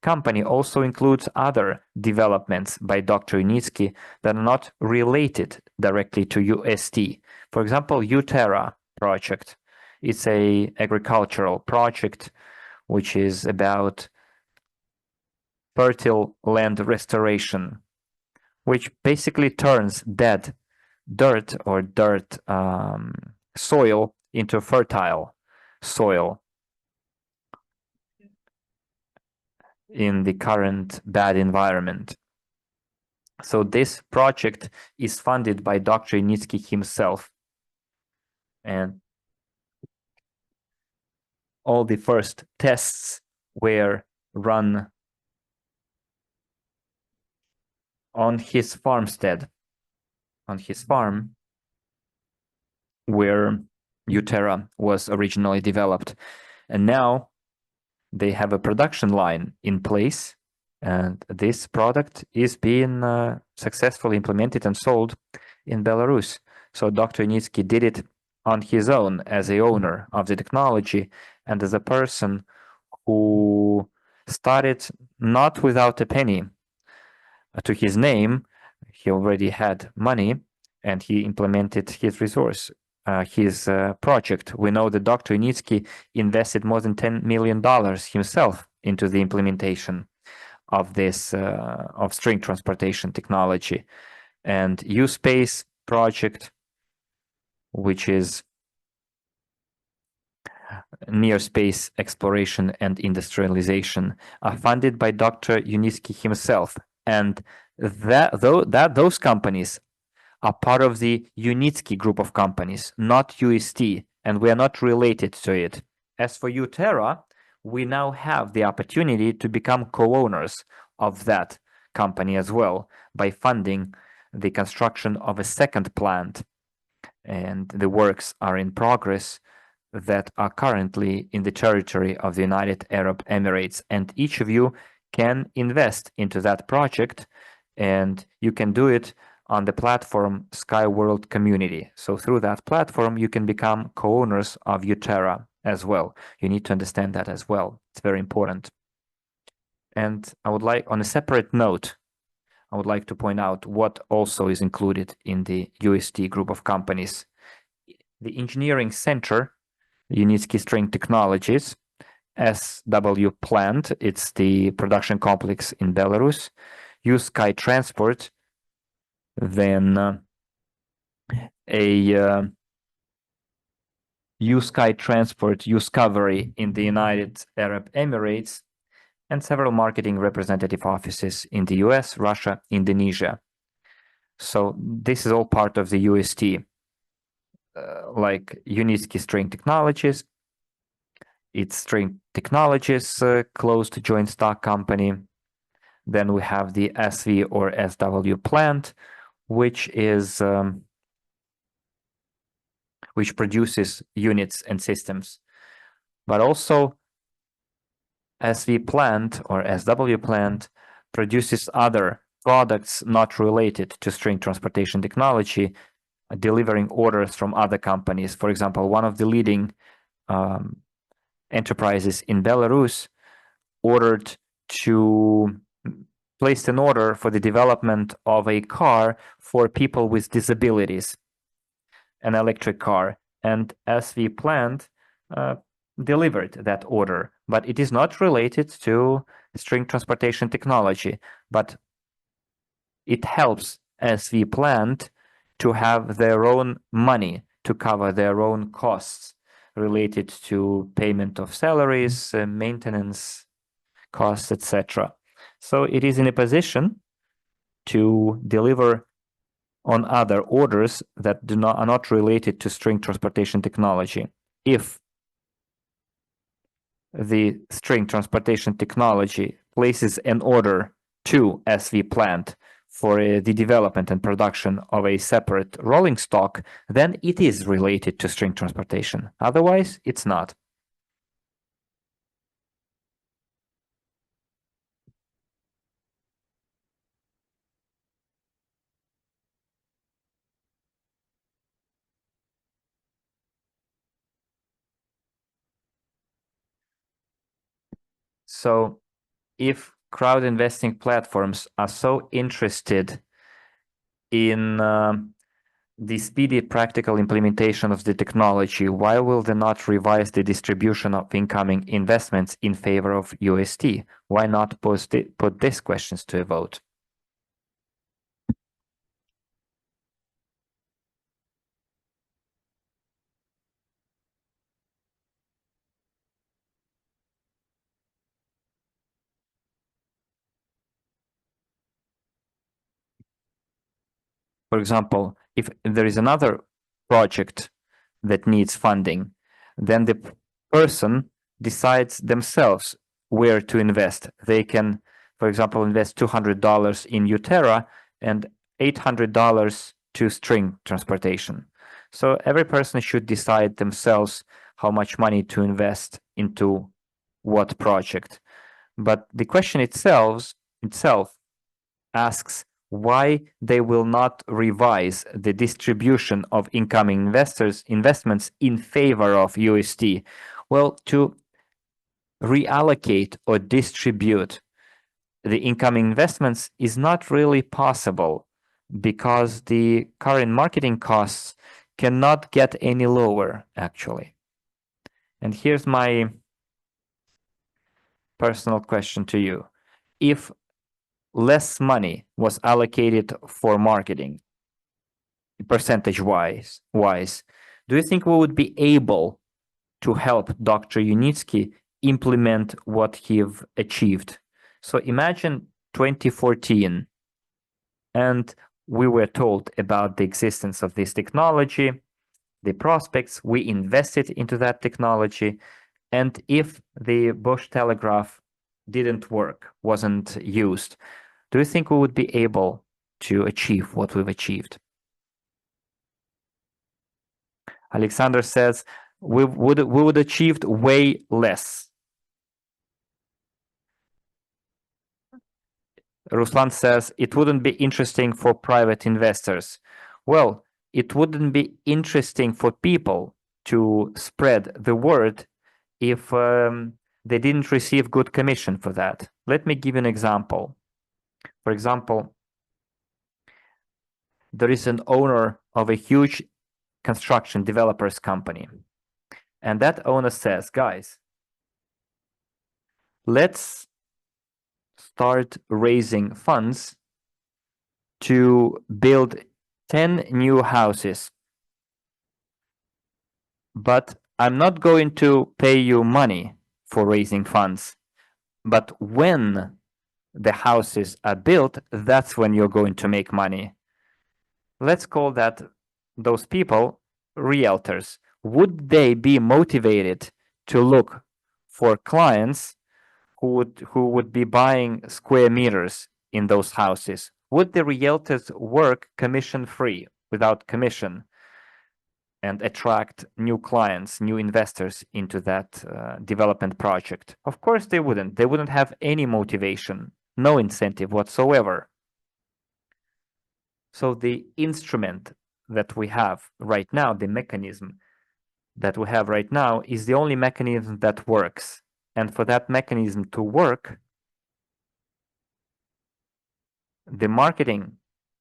Speaker 1: company also includes other developments by Dr. Unitsky that are not related directly to UST. For example, UTerra project. It's a agricultural project which is about fertile land restoration, which basically turns dead dirt or dirt soil into fertile soil in the current bad environment. So this project is funded by Dr. Unitsky himself, and all the first tests were run on his farmstead, on his farm where UTerra was originally developed. And now they have a production line in place, and this product is being successfully implemented and sold in Belarus. So Dr. Unitsky did it on his own as a owner of the technology and as a person who started not without a penny to his name. He already had money and he implemented his project. We know that Dr. Unitsky invested more than $10 million himself into the implementation of this of string transportation technology. And U-Space project, which is near space exploration and industrialization, are funded by Dr. Unitsky himself. And those companies are part of the Unitsky group of companies, not UST, and we are not related to it. As for UTerra, we now have the opportunity to become co-owners of that company as well by funding the construction of a second plant, and the works are in progress that are currently in the territory of the United Arab Emirates, and each of you can invest into that project, and you can do it on the platform Skyworld Community. So through that platform, you can become co-owners of UTerra as well. You need to understand that as well. It's very important. And I would like, on a separate note, I would like to point out what also is included in the UST group of companies. The engineering center, Unitsky String Technologies, SW plant, it's the production complex in Belarus, U-Sky Transport, then a U-Sky Transport, Uscovery in the United Arab Emirates, and several marketing representative offices in the US, Russia, Indonesia. So this is all part of the UST, like Unitsky String Technologies. It's String Technologies, closed joint stock company. Then we have the SV or SW plant, which is which produces units and systems. But also SV plant or SW plant produces other products not related to string transportation technology, delivering orders from other companies. For example, one of the leading enterprises in Belarus placed an order for the development of a car for people with disabilities, an electric car, and SV plant delivered that order, but it is not related to string transportation technology, but it helps SV plant to have their own money to cover their own costs related to payment of salaries, maintenance costs, etc. So it is in a position to deliver on other orders that are not related to string transportation technology. If the string transportation technology places an order to SV plant for the development and production of a separate rolling stock, then it is related to string transportation. Otherwise, it's not. So if crowd investing platforms are so interested in the speedy practical implementation of the technology, why will they not revise the distribution of incoming investments in favor of UST? Why not put these questions to a vote? For example, if there is another project that needs funding, then the person decides themselves where to invest. They can, for example, invest $200 in Utera and $800 to string transportation. So every person should decide themselves how much money to invest into what project. But the question itself asks why they will not revise the distribution of incoming investments in favor of UST. Well, to reallocate or distribute the incoming investments is not really possible because the current marketing costs cannot get any lower, actually. And here's my personal question to you. If less money was allocated for marketing, percentage wise, do you think we would be able to help Dr. Unitsky implement what he've achieved? So imagine 2014, and we were told about the existence of this technology, the prospects, we invested into that technology, and if the Bosch telegraph didn't work, wasn't used, do you think we would be able to achieve what we've achieved? Alexander says we would achieved way less. Ruslan says it wouldn't be interesting for private investors. Well, it wouldn't be interesting for people to spread the word if they didn't receive good commission for that. Let me give you an example. For example, there is an owner of a huge construction developers company. And that owner says, guys, let's start raising funds to build 10 new houses. But I'm not going to pay you money for raising funds. But when the houses are built, that's when you're going to make money. Let's call that those people realtors. Would they be motivated to look for clients who would be buying square meters in those houses? Would the realtors work commission free without commission and attract new clients, new investors into that development project? Of course they wouldn't. They wouldn't have any motivation, no incentive whatsoever. So the instrument that we have right now, the mechanism that we have right now, is the only mechanism that works. And for that mechanism to work, the marketing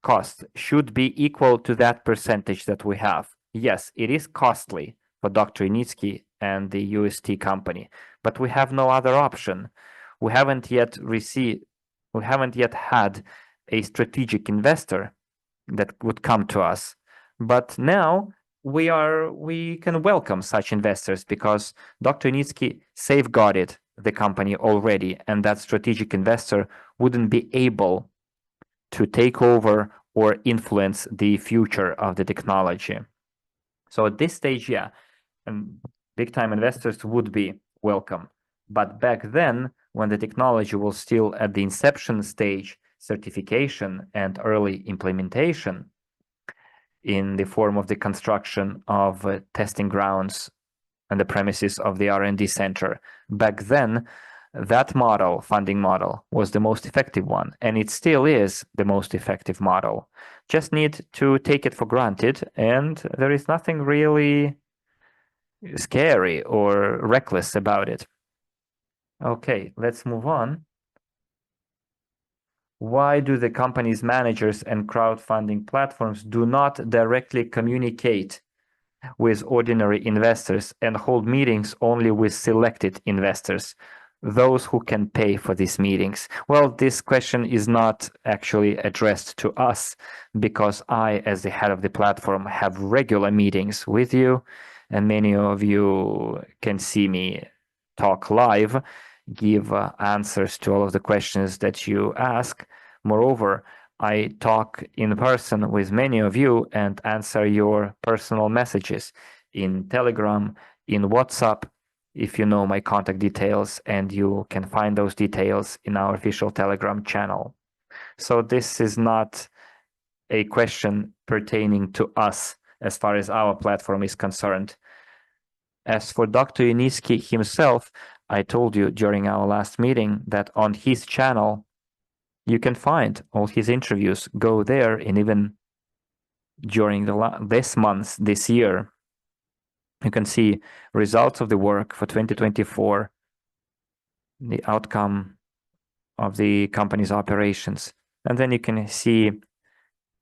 Speaker 1: cost should be equal to that percentage that we have. Yes, it is costly for Dr. Unitsky and the UST company, but we have no other option. We haven't yet had a strategic investor that would come to us. But now we can welcome such investors because Dr. Unitsky safeguarded the company already, and that strategic investor wouldn't be able to take over or influence the future of the technology. So at this stage, yeah, big-time investors would be welcome. But back then, when the technology was still at the inception stage, certification and early implementation in the form of the construction of testing grounds and the premises of the R&D center. Back then, that model, funding model, was the most effective one, and it still is the most effective model. Just need to take it for granted, and there is nothing really scary or reckless about it. Okay, let's move on. Why do the company's managers and crowdfunding platforms do not directly communicate with ordinary investors and hold meetings only with selected investors, those who can pay for these meetings? Well, this question is not actually addressed to us because I, as the head of the platform, have regular meetings with you, and many of you can see me talk live, give answers to all of the questions that you ask. Moreover, I talk in person with many of you and answer your personal messages in Telegram, in WhatsApp, if you know my contact details, and you can find those details in our official Telegram channel. So this is not a question pertaining to us as far as our platform is concerned. As for Dr. Yunitsky himself, I told you during our last meeting that on his channel, you can find all his interviews. Go there, and even during this year, you can see results of the work for 2024, the outcome of the company's operations. And then you can see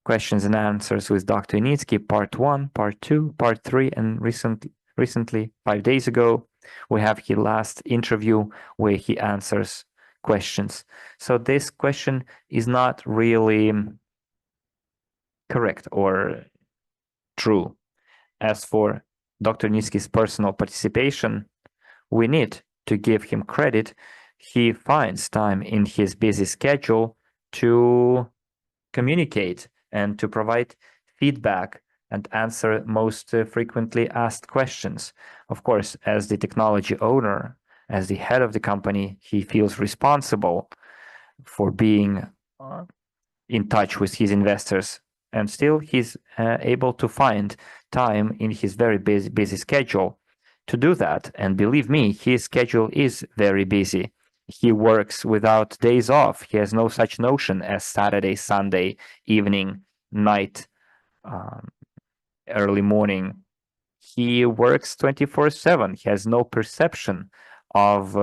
Speaker 1: questions and answers with Dr. Yunitsky, part 1, part 2, part 3, and recently, 5 days ago, we have his last interview where he answers questions. So this question is not really correct or true. As for Dr. Yunitsky's personal participation, we need to give him credit. He finds time in his busy schedule to communicate and to provide feedback and answer most frequently asked questions. Of course, as the technology owner, as the head of the company, he feels responsible for being in touch with his investors, and still he's able to find time in his very busy schedule to do that. And believe me, his schedule is very busy. He works without days off. He has no such notion as Saturday, Sunday, evening, night, early morning. He works 24/7. He has no perception of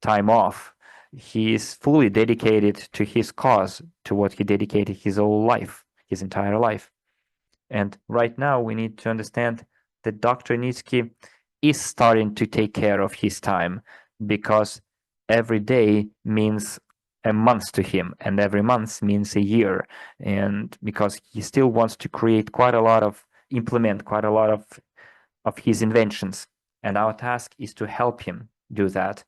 Speaker 1: time off. He is fully dedicated to his cause, to what he dedicated his whole life, his entire life. And right now we need to understand that Dr. Yunitsky is starting to take care of his time, because every day means a month to him, and every month means a year. And because he still wants to implement quite a lot of his inventions. And our task is to help him do that.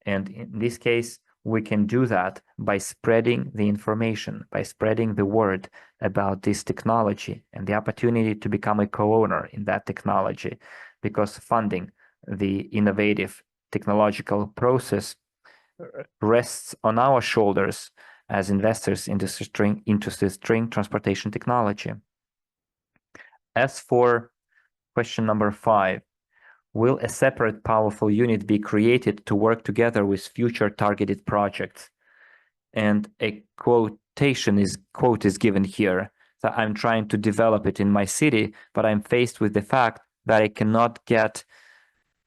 Speaker 1: And in this case, we can do that by spreading the information, by spreading the word about this technology and the opportunity to become a co-owner in that technology, because funding the innovative technological process rests on our shoulders as investors into the string transportation technology. As for question number 5, will a separate powerful unit be created to work together with future targeted projects? And a quote is given here. So I'm trying to develop it in my city, but I'm faced with the fact that I cannot get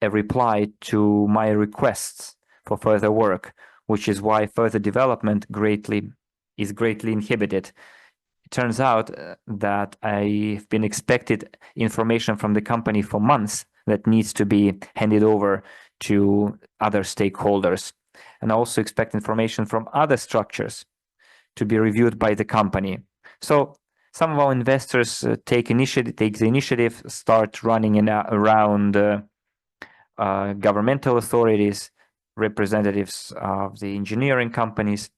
Speaker 1: a reply to my requests for further work, which is why further development is greatly inhibited. It turns out that I've been expected information from the company for months that needs to be handed over to other stakeholders, and also expect information from other structures to be reviewed by the company. So some of our investors take the initiative, start running around governmental authorities, representatives of the engineering companies,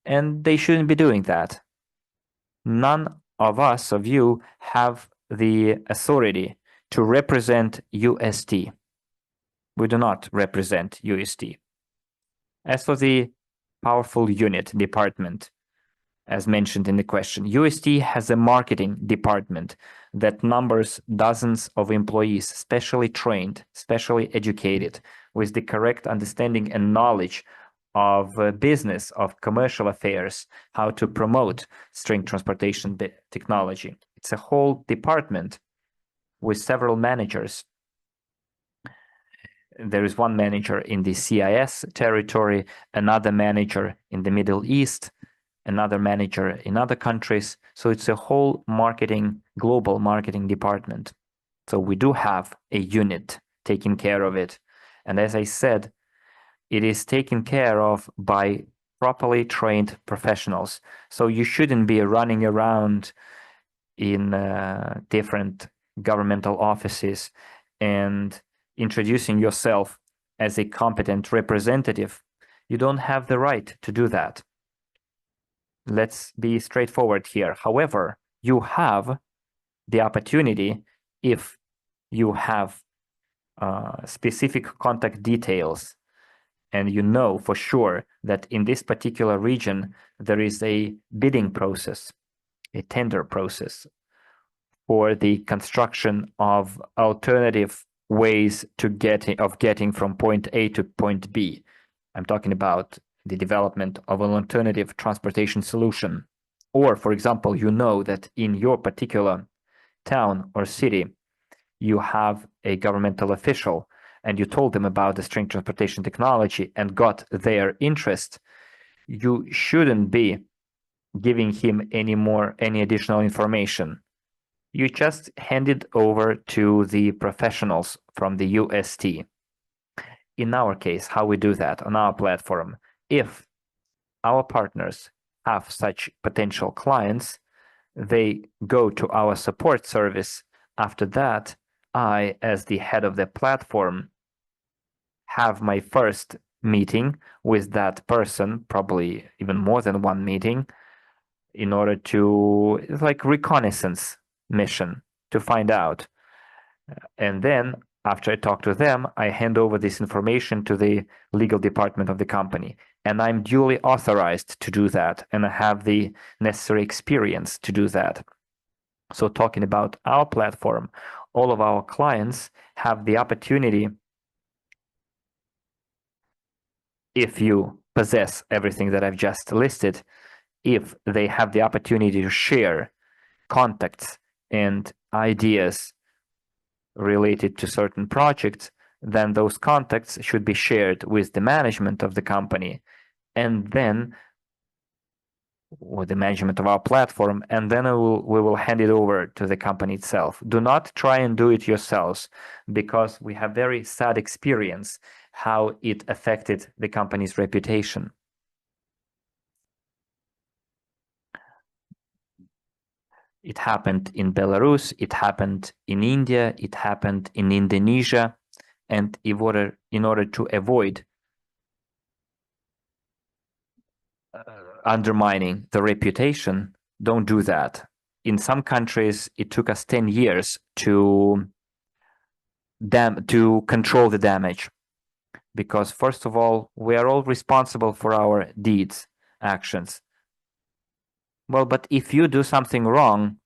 Speaker 1: and they shouldn't be doing that. None of you have the authority to represent UST. We do not represent UST. As for the powerful unit department, as mentioned in the question, UST has a marketing department that numbers dozens of employees, specially trained, specially educated, with the correct understanding and knowledge of business, of commercial affairs, how to promote string transportation technology. It's a whole department with several managers. There is one manager in the CIS territory, another manager in the Middle East, another manager in other countries. So it's a whole global marketing department. So we do have a unit taking care of it. And as I said, it is taken care of by properly trained professionals. So you shouldn't be running around in different governmental offices and introducing yourself as a competent representative. You don't have the right to do that. Let's be straightforward here. However, you have the opportunity, if you have specific contact details and you know for sure that in this particular region there is a bidding process, a tender process for the construction of alternative ways of getting from point A to point B. I'm talking about the development of an alternative transportation solution. Or, for example, you know that in your particular town or city, you have a governmental official and you told them about the string transportation technology and got their interest. You shouldn't be giving him any additional information. You just hand it over to the professionals from the UST. In our case, how we do that on our platform, if our partners have such potential clients, they go to our support service. After that, I, as the head of the platform, have my first meeting with that person, probably even more than one meeting, in order to, it's like reconnaissance mission to find out. And then after I talk to them, I hand over this information to the legal department of the company. And I'm duly authorized to do that. And I have the necessary experience to do that. So talking about our platform, all of our clients have the opportunity, if you possess everything that I've just listed, if they have the opportunity to share contacts and ideas related to certain projects, then those contacts should be shared with the management of the company and then with the management of our platform, and then we will hand it over to the company itself. Do not try and do it yourselves, because we have very sad experience how it affected the company's reputation. It happened in Belarus, it happened in India, it happened in Indonesia, and in order to avoid undermining the reputation, don't do that. In some countries, it took us 10 years to control the damage, because first of all, we are all responsible for our deeds, actions. Well, but if you do something wrong,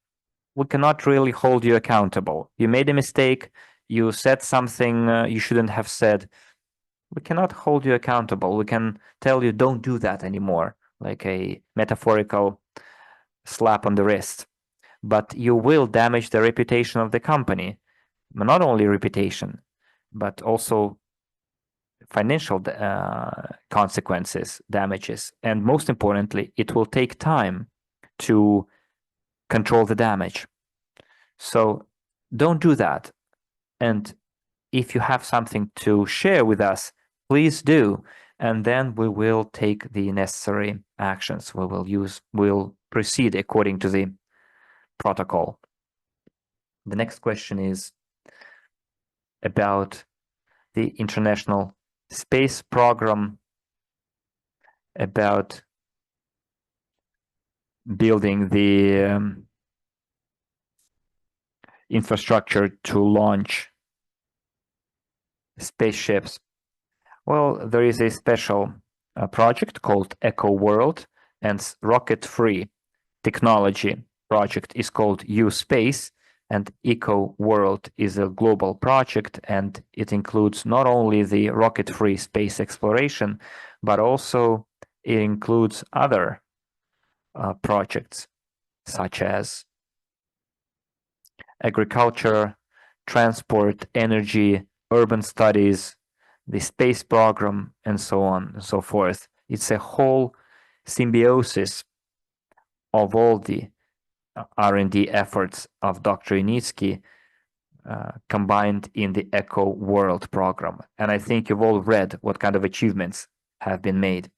Speaker 1: we cannot really hold you accountable. You made a mistake, you said something you shouldn't have said. We cannot hold you accountable. We can tell you don't do that anymore, like a metaphorical slap on the wrist. But you will damage the reputation of the company. Not only reputation, but also financial consequences, damages. And most importantly, it will take time to control the damage. So don't do that. And if you have something to share with us, please do. And then we will take the necessary actions. We'll proceed according to the protocol. The next question is about the International Space Program, about building the infrastructure to launch spaceships. Well, there is a special project called Eco World, and rocket-free technology project is called U-Space, and Eco World is a global project, and it includes not only the rocket-free space exploration, but also it includes other projects such as agriculture, transport, energy, urban studies, the space program, and so on and so forth. It's a whole symbiosis of all the R&D efforts of Dr. Initsky combined in the Echo World program. And I think you've all read what kind of achievements have been made.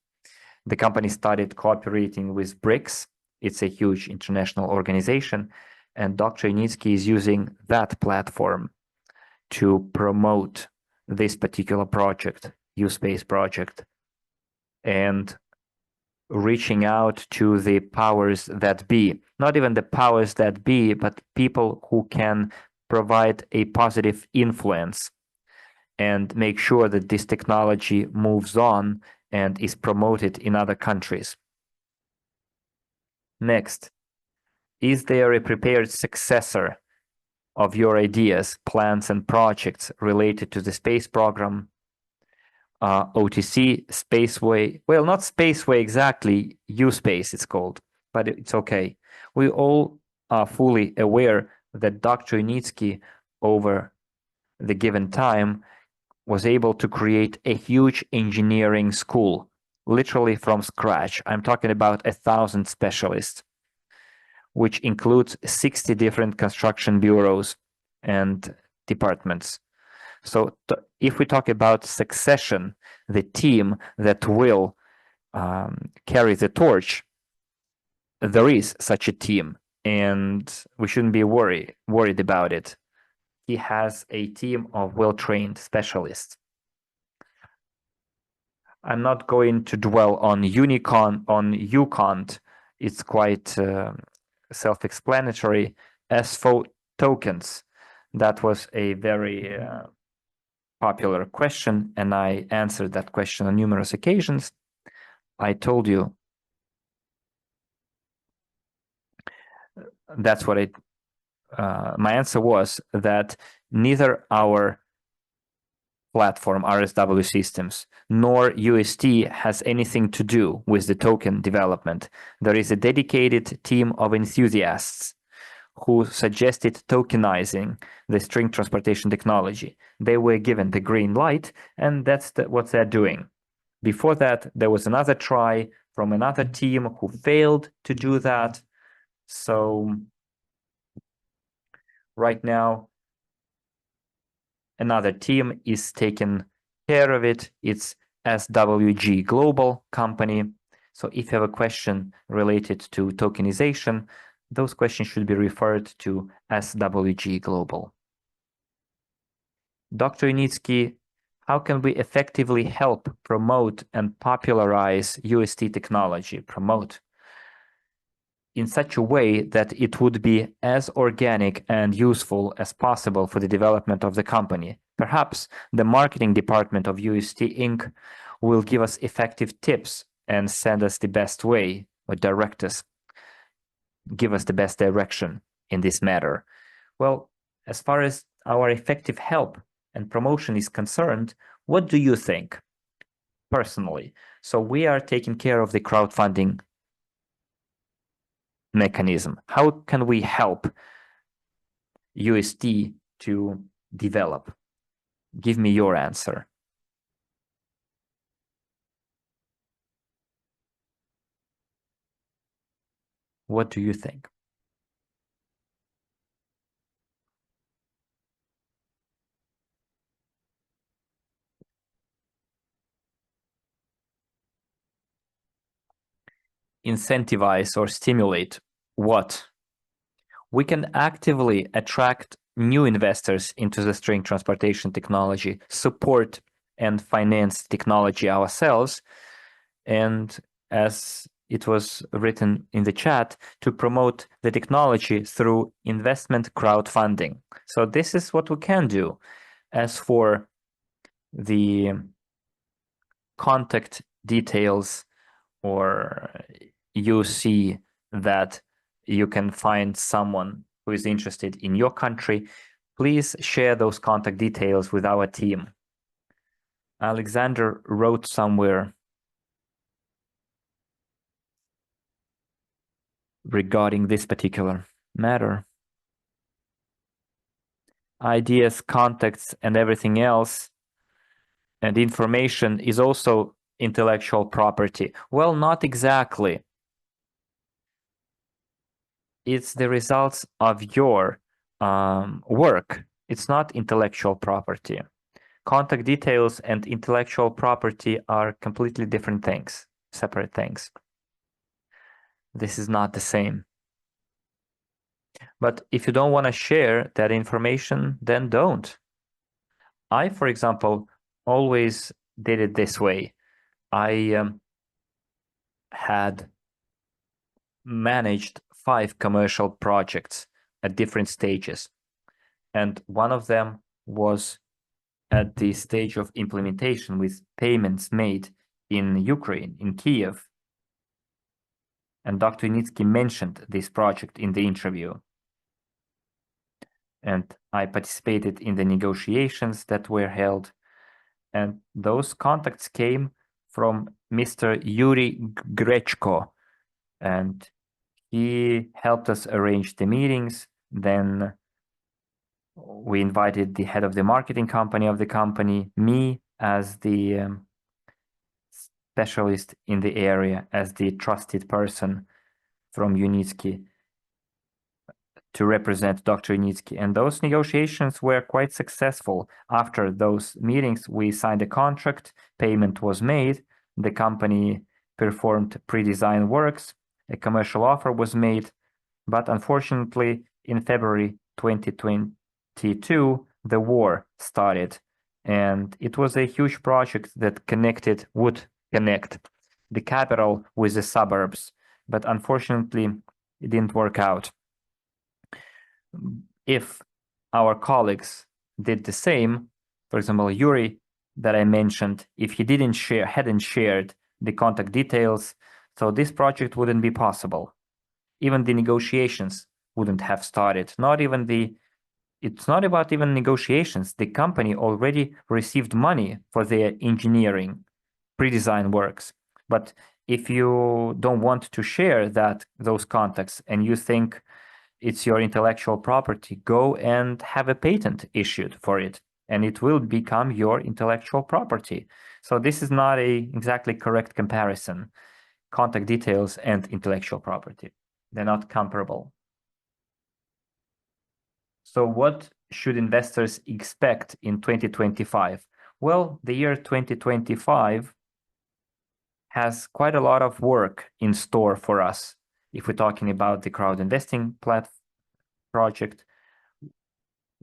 Speaker 1: The company started cooperating with BRICS. It's a huge international organization. And Dr. Initsky is using that platform to promote this particular project, U-Space project, and reaching out to the powers that be. Not even the powers that be, but people who can provide a positive influence and make sure that this technology moves on and is promoted in other countries. Next, is there a prepared successor of your ideas, plans, and projects related to the space program, OTC, Spaceway? Well, not Spaceway exactly, U-Space it's called, but it's okay. We all are fully aware that Dr. Initsky, over the given time, was able to create a huge engineering school, literally from scratch. I'm talking about 1,000 specialists, which includes 60 different construction bureaus and departments. So if we talk about succession, the team that will carry the torch, there is such a team, and we shouldn't be worried about it. He has a team of well-trained specialists. I'm not going to dwell on UConn. It's quite self-explanatory. As for tokens, that was a very popular question, and I answered that question on numerous occasions. I told you that's what my answer was that neither our platform, RSW Systems, nor UST has anything to do with the token development. There is a dedicated team of enthusiasts who suggested tokenizing the string transportation technology. They were given the green light, and that's what they're doing. Before that, there was another try from another team who failed to do that. So right now, another team is taking care of it. It's SWG Global company. So if you have a question related to tokenization, those questions should be referred to SWG Global. Dr. Initsky, how can we effectively help promote and popularize UST technology? Promote in such a way that it would be as organic and useful as possible for the development of the company. Perhaps the marketing department of UST Inc. will give us effective tips and send us the best way, or direct us, give us the best direction in this matter. Well, as far as our effective help and promotion is concerned, what do you think personally? So we are taking care of the crowdfunding mechanism. How can we help UST to develop? Give me your answer. What do you think? Incentivize or stimulate what? We can actively attract new investors into the string transportation technology, support and finance technology ourselves, and as it was written in the chat, to promote the technology through investment crowdfunding. So this is what we can do. As for the contact details, or you see that you can find someone who is interested in your country, please share those contact details with our team. Alexander wrote somewhere regarding this particular matter. Ideas, contacts, and everything else And information is also intellectual property. Well, not exactly. It's the results of your work. It's not intellectual property. Contact details and intellectual property are completely different things, separate things. This is not the same. But if you don't want to share that information, then don't. I, for example, always did it this way. I had managed 5 commercial projects at different stages. And one of them was at the stage of implementation with payments made in Ukraine, in Kiev. And Dr. Unitsky mentioned this project in the interview. And I participated in the negotiations that were held. And those contacts came from Mr. Yuri Grechko. And he helped us arrange the meetings. Then we invited the head of the marketing company of the company, me as the specialist in the area, as the trusted person from Unitsky to represent Dr. Unitsky. And those negotiations were quite successful. After those meetings, we signed a contract, payment was made, the company performed pre-design works, a commercial offer was made, but unfortunately, in February 2022, the war started. And it was a huge project that would connect the capital with the suburbs. But unfortunately, it didn't work out. If our colleagues did the same, for example, Yuri that I mentioned, if he hadn't shared the contact details, so this project wouldn't be possible. Even the negotiations wouldn't have started. It's not about even negotiations. The company already received money for their engineering pre-design works. But if you don't want to share those contacts and you think it's your intellectual property, go and have a patent issued for it, and it will become your intellectual property. So this is not a exactly correct comparison. Contact details and intellectual property. They're not comparable. So what should investors expect in 2025? Well, the year 2025 has quite a lot of work in store for us. If we're talking about the crowd investing project,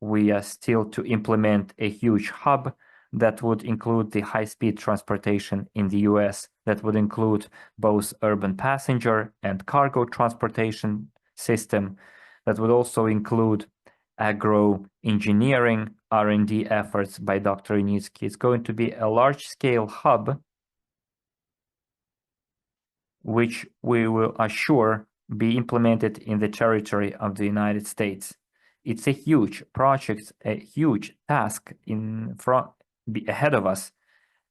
Speaker 1: we are still to implement a huge hub that would include the high-speed transportation in the US, that would include both urban passenger and cargo transportation system, that would also include agro-engineering R&D efforts by Dr. Unitsky. It's going to be a large-scale hub which we will assure be implemented in the territory of the United States. It's a huge project, a huge task ahead of us,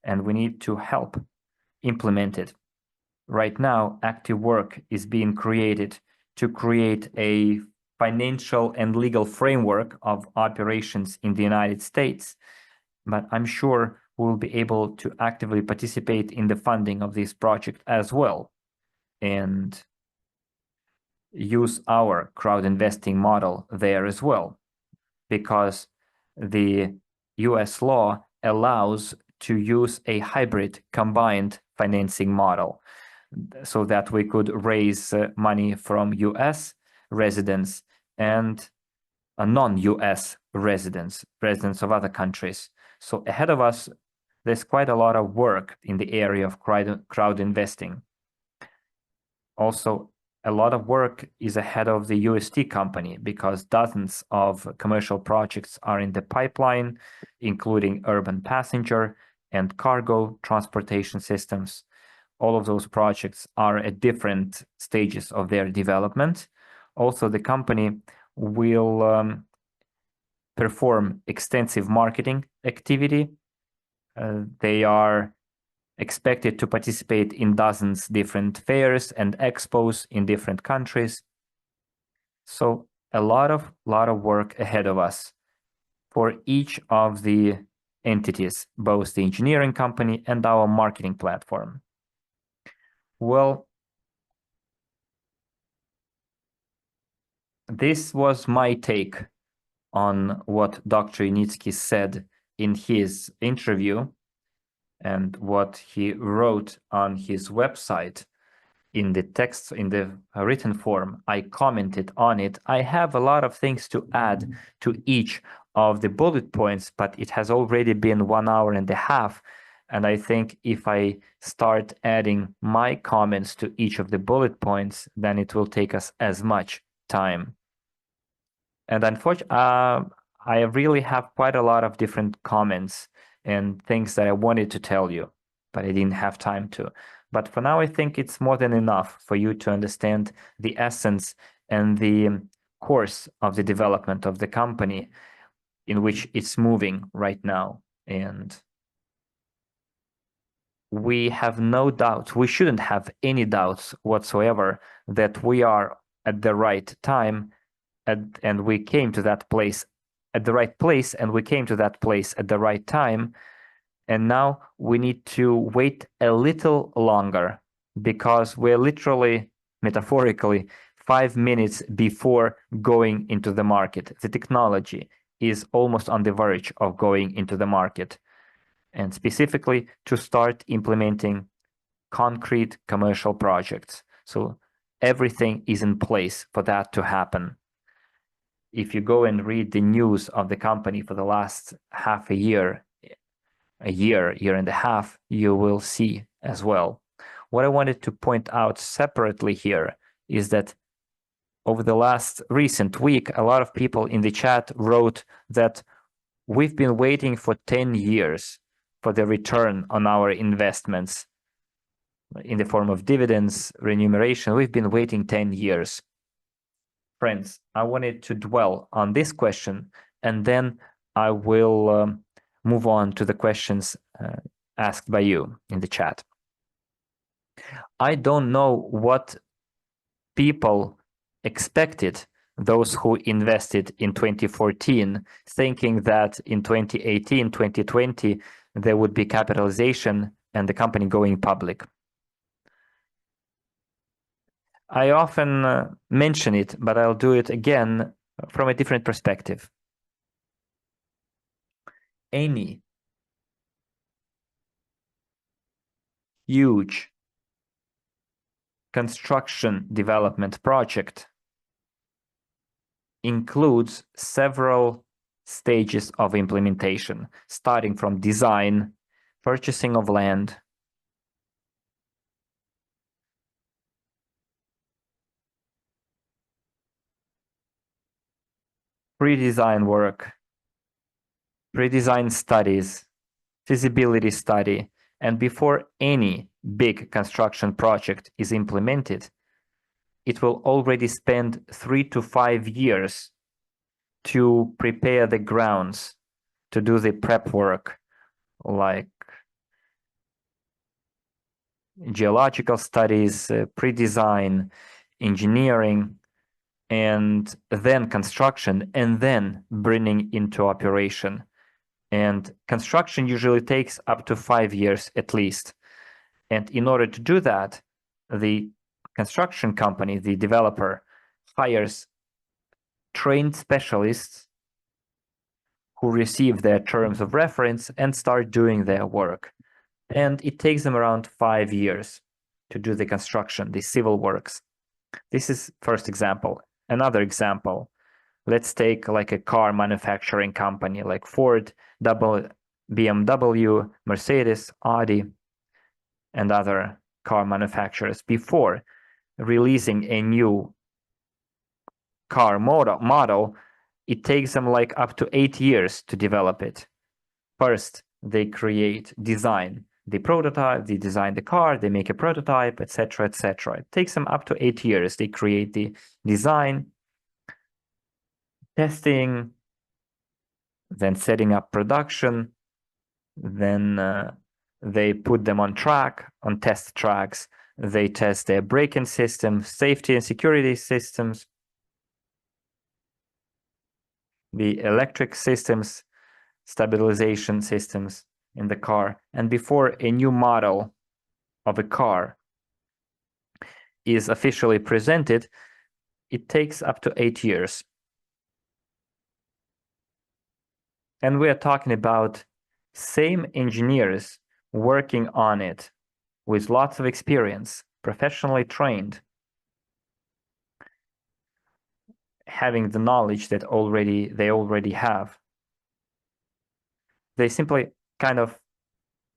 Speaker 1: and we need to help implement it. Right now, active work is being created to create a financial and legal framework of operations in the United States, but I'm sure we'll be able to actively participate in the funding of this project as well, and use our crowd investing model there as well, because the US law allows to use a hybrid combined financing model so that we could raise money from US residents and non-US residents of other countries. So ahead of us, there's quite a lot of work in the area of crowd investing. Also, a lot of work is ahead of the UST company because dozens of commercial projects are in the pipeline, including urban passenger and cargo transportation systems. All of those projects are at different stages of their development. Also, the company will perform extensive marketing activity. They are expected to participate in dozens different fairs and expos in different countries. So a lot of work ahead of us. For each of the entities, both the engineering company and our marketing platform. Well, this was my take on what Dr. Yunitsky said in his interview and what he wrote on his website in the text, in the written form. I commented on it. I have a lot of things to add to each of the bullet points, but it has already been 1 hour and a half. And I think if I start adding my comments to each of the bullet points, then it will take us as much time. And unfortunately, I really have quite a lot of different comments and things that I wanted to tell you, but I didn't have time to. But for now, I think it's more than enough for you to understand the essence and the course of the development of the company in which it's moving right now. And we have no doubt, we shouldn't have any doubts whatsoever that we are at the right time and we came to that place at the right place, and we came to that place at the right time. And now we need to wait a little longer because we're literally, metaphorically, 5 minutes before going into the market. The technology is almost on the verge of going into the market, and specifically to start implementing concrete commercial projects. So everything is in place for that to happen. If you go and read the news of the company for the last half a year and a half, you will see as well. What I wanted to point out separately here is that over the last recent week, a lot of people in the chat wrote that we've been waiting for 10 years for the return on our investments in the form of dividends, remuneration. We've been waiting 10 years. Friends, I wanted to dwell on this question, and then I will move on to the questions asked by you in the chat. I don't know what people expected, those who invested in 2014, thinking that in 2018, 2020, there would be capitalization and the company going public. I often mention it, but I'll do it again from a different perspective. Any huge construction development project includes several stages of implementation, starting from design, purchasing of land, pre-design work, pre-design studies, feasibility study, and before any big construction project is implemented, it will already spend 3 to 5 years to prepare the grounds, to do the prep work, like geological studies, pre-design, engineering, and then construction, and then bringing into operation. And construction usually takes up to 5 years at least. And in order to do that, the construction company, the developer, hires trained specialists who receive their terms of reference and start doing their work. And it takes them around 5 years to do the construction, the civil works. This is first example. Another example, let's take like a car manufacturing company like Ford, BMW, Mercedes, Audi, and other car manufacturers. Before releasing a new car model, it takes them like up to 8 years to develop it. First, they create design, the prototype, they design the car, they make a prototype, etc., etc. It takes them up to 8 years. They create the design, testing, then setting up production, then they put them on track, on test tracks. They test their braking system, safety and security systems, the electric systems, stabilization systems in the car. And before a new model of a car is officially presented, it takes up to 8 years. And we are talking about same engineers working on it with lots of experience, professionally trained, having the knowledge that they already have. They simply kind of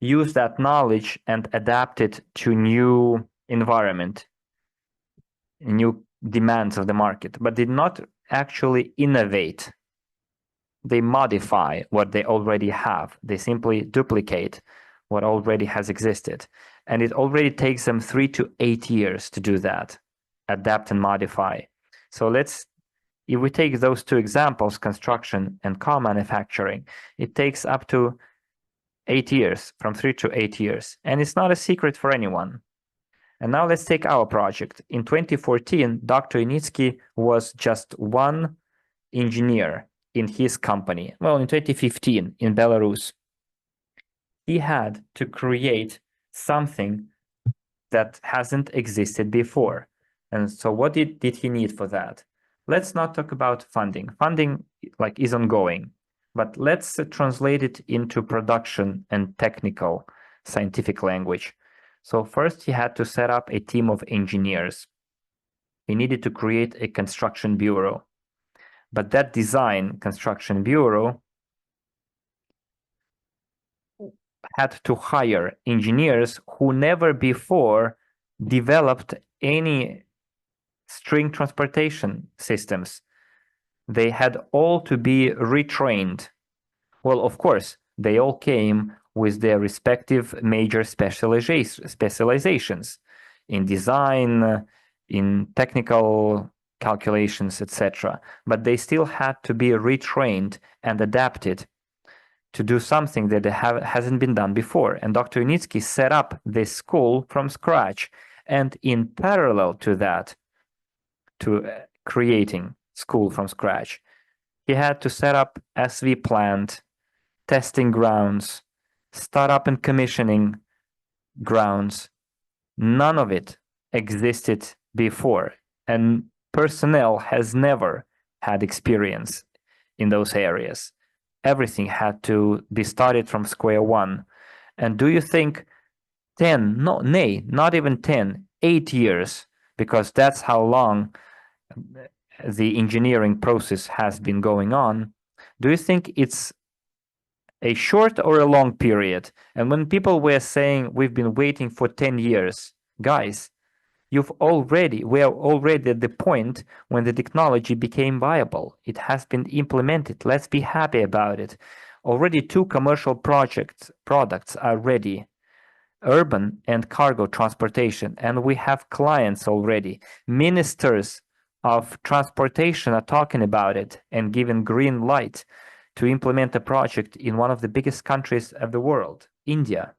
Speaker 1: use that knowledge and adapt it to new environment, new demands of the market, but did not actually innovate. They modify what they already have. They simply duplicate what already has existed. And it already takes them 3 to 8 years to do that, adapt and modify. So if we take those two examples, construction and car manufacturing, it takes up to 8 years, from 3 to 8 years. And it's not a secret for anyone. And now let's take our project. In 2014, Dr. Initsky was just one engineer in his company. Well, in 2015, in Belarus, he had to create something that hasn't existed before. And so what did he need for that? Let's not talk about funding. Funding is ongoing, but let's translate it into production and technical scientific language. So first he had to set up a team of engineers. He needed to create a construction bureau. But that design construction bureau had to hire engineers who never before developed any string transportation systems. They had all to be retrained. Well, of course, they all came with their respective major specializations in design, in technical calculations, etc. But they still had to be retrained and adapted to do something that hasn't been done before. And Dr. Unitsky set up this school from scratch. And in parallel to that, to creating school from scratch, he had to set up SV plant, testing grounds, startup and commissioning grounds. None of it existed before. And personnel has never had experience in those areas. Everything had to be started from square one. And do you think 10, no, nay, not even 10, 8 years, because that's how long the engineering process has been going on, do you think it's a short or a long period? And when people were saying we've been waiting for 10 years, guys, we are already at the point when the technology became viable. It has been implemented. Let's be happy about it. Already 2 commercial products are ready, urban and cargo transportation, and we have clients already. Ministers of transportation are talking about it and giving green light to implement a project in one of the biggest countries of the world, India.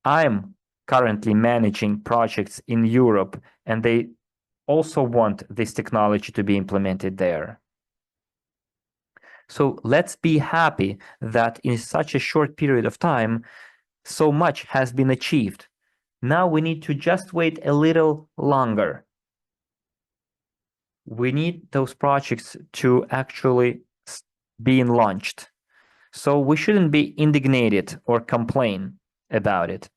Speaker 1: I'm currently managing projects in Europe, and they also want this technology to be implemented there. So let's be happy that in such a short period of time, so much has been achieved. Now we need to just wait a little longer. We need those projects to actually be launched. So we shouldn't be indignated or complain about it.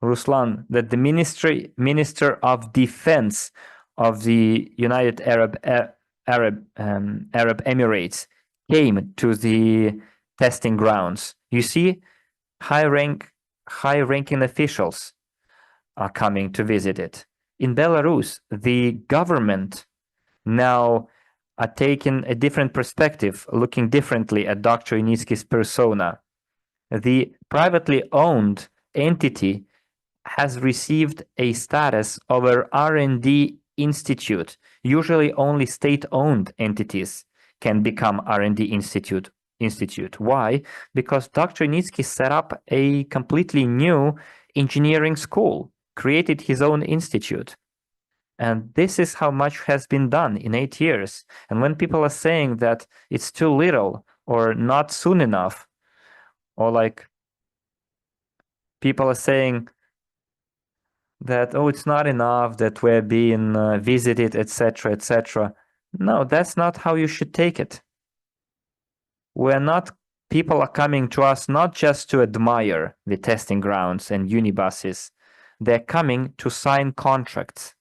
Speaker 1: Ruslan, that the Minister of Defense of the United Arab Emirates came to the testing grounds. You see, high-ranking officials are coming to visit it. In Belarus, the government now are taking a different perspective, looking differently at Dr. Initsky's persona. The privately owned entity has received a status of an R&D institute. Usually only state-owned entities can become R&D institute. Why? Because Dr. Initsky set up a completely new engineering school, created his own institute. And this is how much has been done in 8 years. And when people are saying that it's too little or not soon enough, or like people are saying that, oh, it's not enough, that we're being visited, etc., etc. No, that's not how you should take it. We're not, people are coming to us not just to admire the testing grounds and unibuses. They're coming to sign contracts.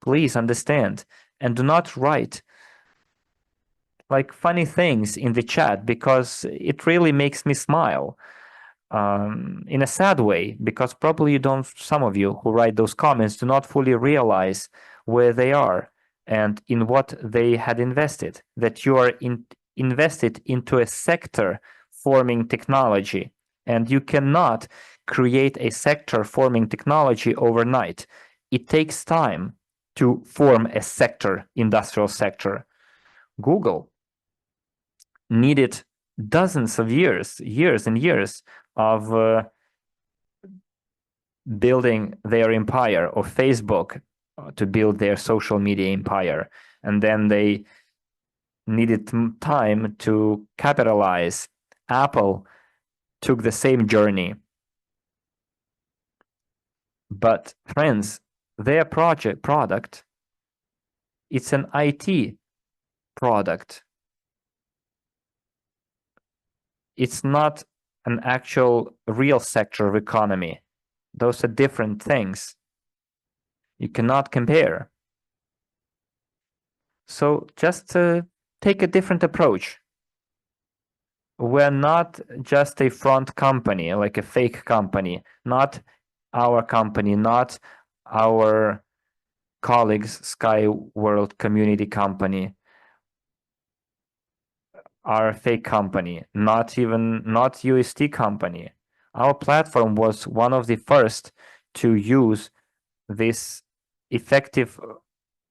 Speaker 1: Please understand. And do not write like funny things in the chat, because it really makes me smile. In a sad way, because probably you don't, some of you who write those comments do not fully realize where they are and in what they had invested, that you are invested into a sector forming technology, and you cannot create a sector forming technology overnight. It takes time to form a sector, industrial sector. Google needed dozens of years and years of building their empire, or Facebook to build their social media empire. And then they needed time to capitalize. Apple took the same journey. But friends, their product, it's an IT product. It's not an actual real sector of economy. Those are different things. You cannot compare. So just take a different approach. We're not just a front company, like a fake company, not our company, not our colleagues, Sky World Community Company, our fake company, not UST company. Our platform was one of the first to use this effective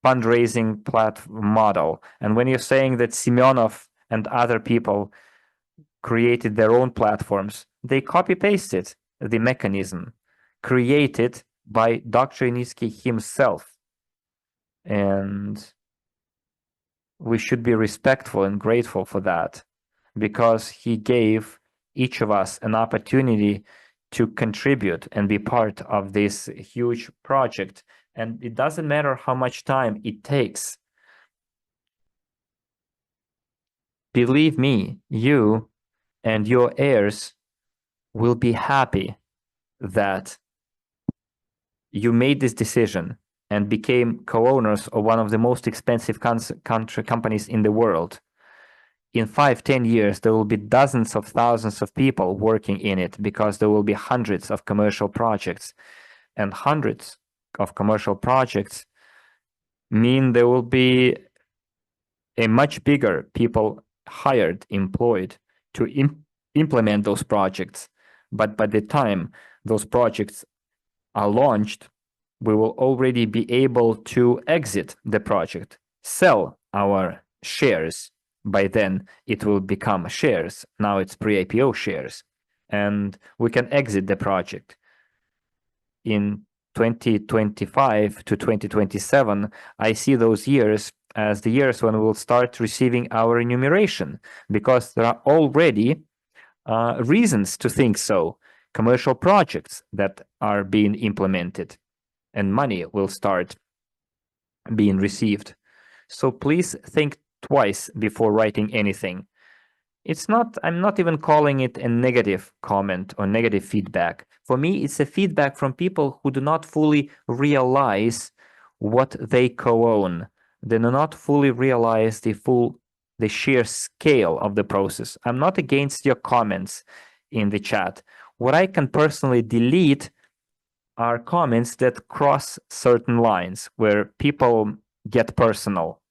Speaker 1: fundraising model. And when you're saying that Simonov and other people created their own platforms, they copy-pasted the mechanism created by Dr. Initsky himself. And we should be respectful and grateful for that, because he gave each of us an opportunity to contribute and be part of this huge project. And it doesn't matter how much time it takes. Believe me, you and your heirs will be happy that you made this decision and became co-owners of one of the most expensive companies in the world. In 5-10 years, there will be dozens of thousands of people working in it, because there will be hundreds of commercial projects. And hundreds of commercial projects mean there will be a much bigger people hired, employed to implement those projects. But by the time those projects are launched, we will already be able to exit the project, sell our shares. By then, it will become shares. Now it's pre-IPO shares. And we can exit the project. In 2025 to 2027, I see those years as the years when we'll start receiving our remuneration, because there are already reasons to think so. Commercial projects that are being implemented, and money will start being received. So please think twice before writing anything. I'm not even calling it a negative comment or negative feedback. For me, it's a feedback from people who do not fully realize what they co-own. They do not fully realize the sheer scale of the process. I'm not against your comments in the chat. What I can personally delete are comments that cross certain lines, where people get personal.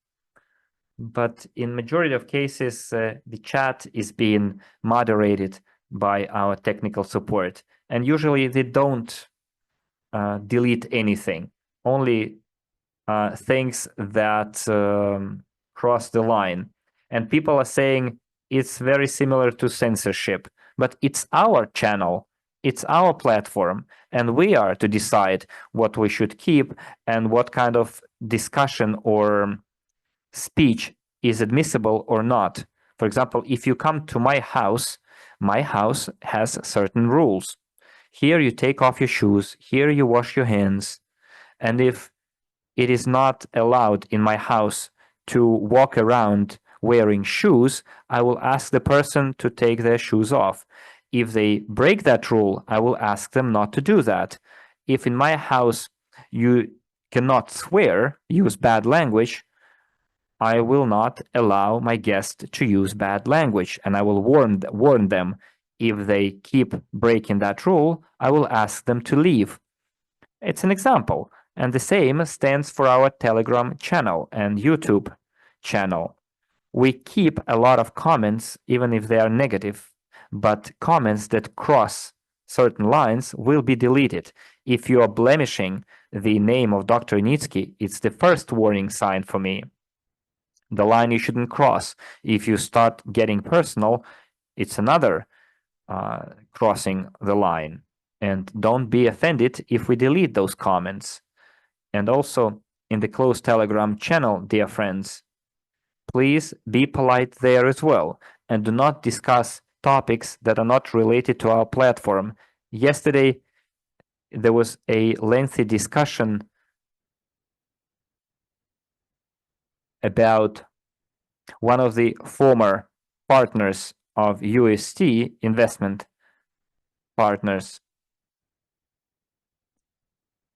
Speaker 1: But in majority of cases, the chat is being moderated by our technical support. And usually they don't delete anything, only things that cross the line. And people are saying it's very similar to censorship, but it's our channel. It's our platform, and we are to decide what we should keep and what kind of discussion or speech is admissible or not. For example, if you come to my house has certain rules. Here you take off your shoes, here you wash your hands, and if it is not allowed in my house to walk around wearing shoes, I will ask the person to take their shoes off. If they break that rule, I will ask them not to do that. If in my house you cannot swear, use bad language, I will not allow my guest to use bad language, and I will warn them. If they keep breaking that rule, I will ask them to leave. It's an example, and the same stands for our Telegram channel and YouTube channel. We keep a lot of comments, even if they are negative, but comments that cross certain lines will be deleted. If you are blemishing the name of Dr. Initsky, it's the first warning sign for me. The line you shouldn't cross. If you start getting personal, it's another crossing the line. And don't be offended if we delete those comments. And also, in the closed Telegram channel, dear friends, please be polite there as well, and do not discuss topics that are not related to our platform. Yesterday, there was a lengthy discussion about one of the former partners of UST, investment partners.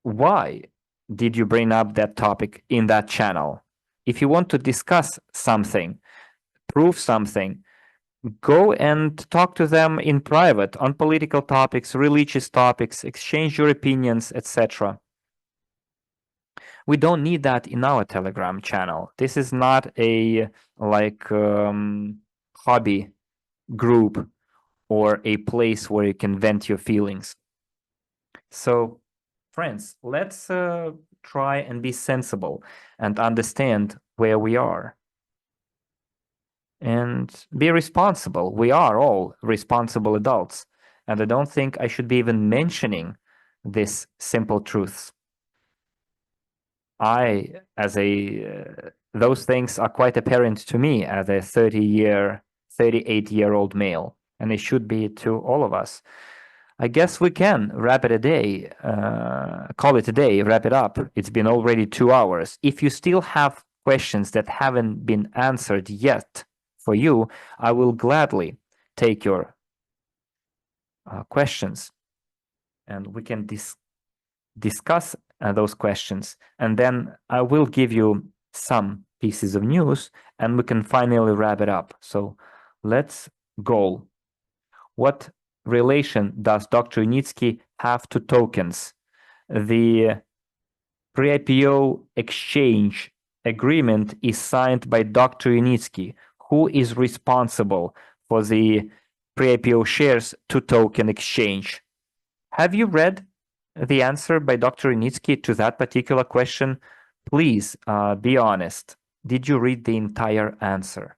Speaker 1: Why did you bring up that topic in that channel? If you want to discuss something, prove something, go and talk to them in private on political topics, religious topics, exchange your opinions, etc. We don't need that in our Telegram channel. This is not a hobby group or a place where you can vent your feelings. So, friends, let's try and be sensible and understand where we are. And be responsible. We are all responsible adults. And I don't think I should be even mentioning this simple truths. Those things are quite apparent to me as a 38-year-old male, and it should be to all of us. I guess we can wrap it a day, call it a day, wrap it up. It's been already 2 hours. If you still have questions that haven't been answered yet for you, I will gladly take your questions, and we can discuss those questions. And then I will give you some pieces of news, and we can finally wrap it up. So let's go. What relation does Dr. Unitsky have to tokens? The pre-IPO exchange agreement is signed by Dr. Unitsky, who is responsible for the pre-IPO shares to token exchange. Have you read the answer by Dr. Unitsky to that particular question? Please be honest. Did you read the entire answer?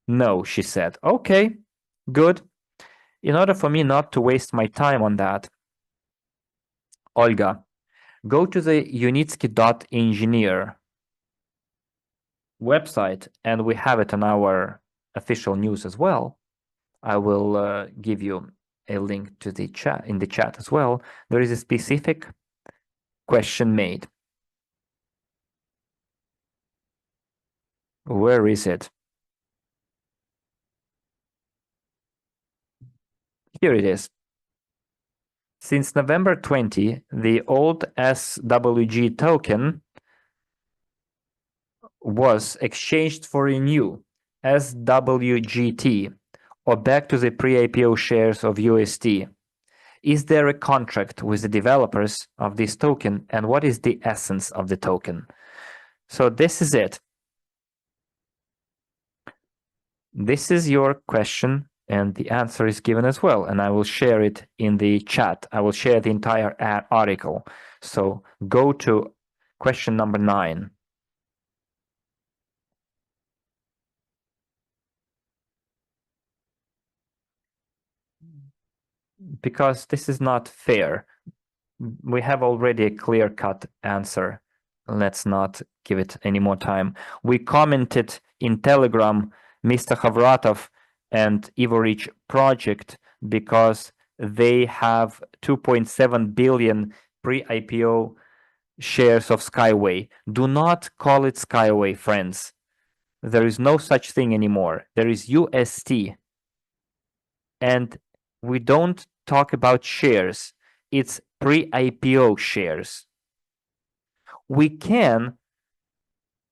Speaker 1: No, she said. Okay, good. In order for me not to waste my time on that, Olga, go to the unitsky.engineer website, and we have it on our official news as well. I will give you a link to the chat in the chat as well. There is a specific question made. Where is it? Here it is. Since November 20, the old SWG token was exchanged for a new SWGT, or back to the pre-IPO shares of UST. Is there a contract with the developers of this token, and what is the essence of the token? So this is it. This is your question, and the answer is given as well, and I will share it in the chat. I will share the entire article. So go to question number 9. because this is not fair. We have already a clear-cut answer. Let's not give it any more time. We commented in Telegram Mr. Havratov and Ivorich project because they have 2.7 billion pre-IPO shares of Skyway. Do not call it Skyway, friends. There is no such thing anymore. There is UST. And we don't talk about shares. It's pre-IPO shares. We can,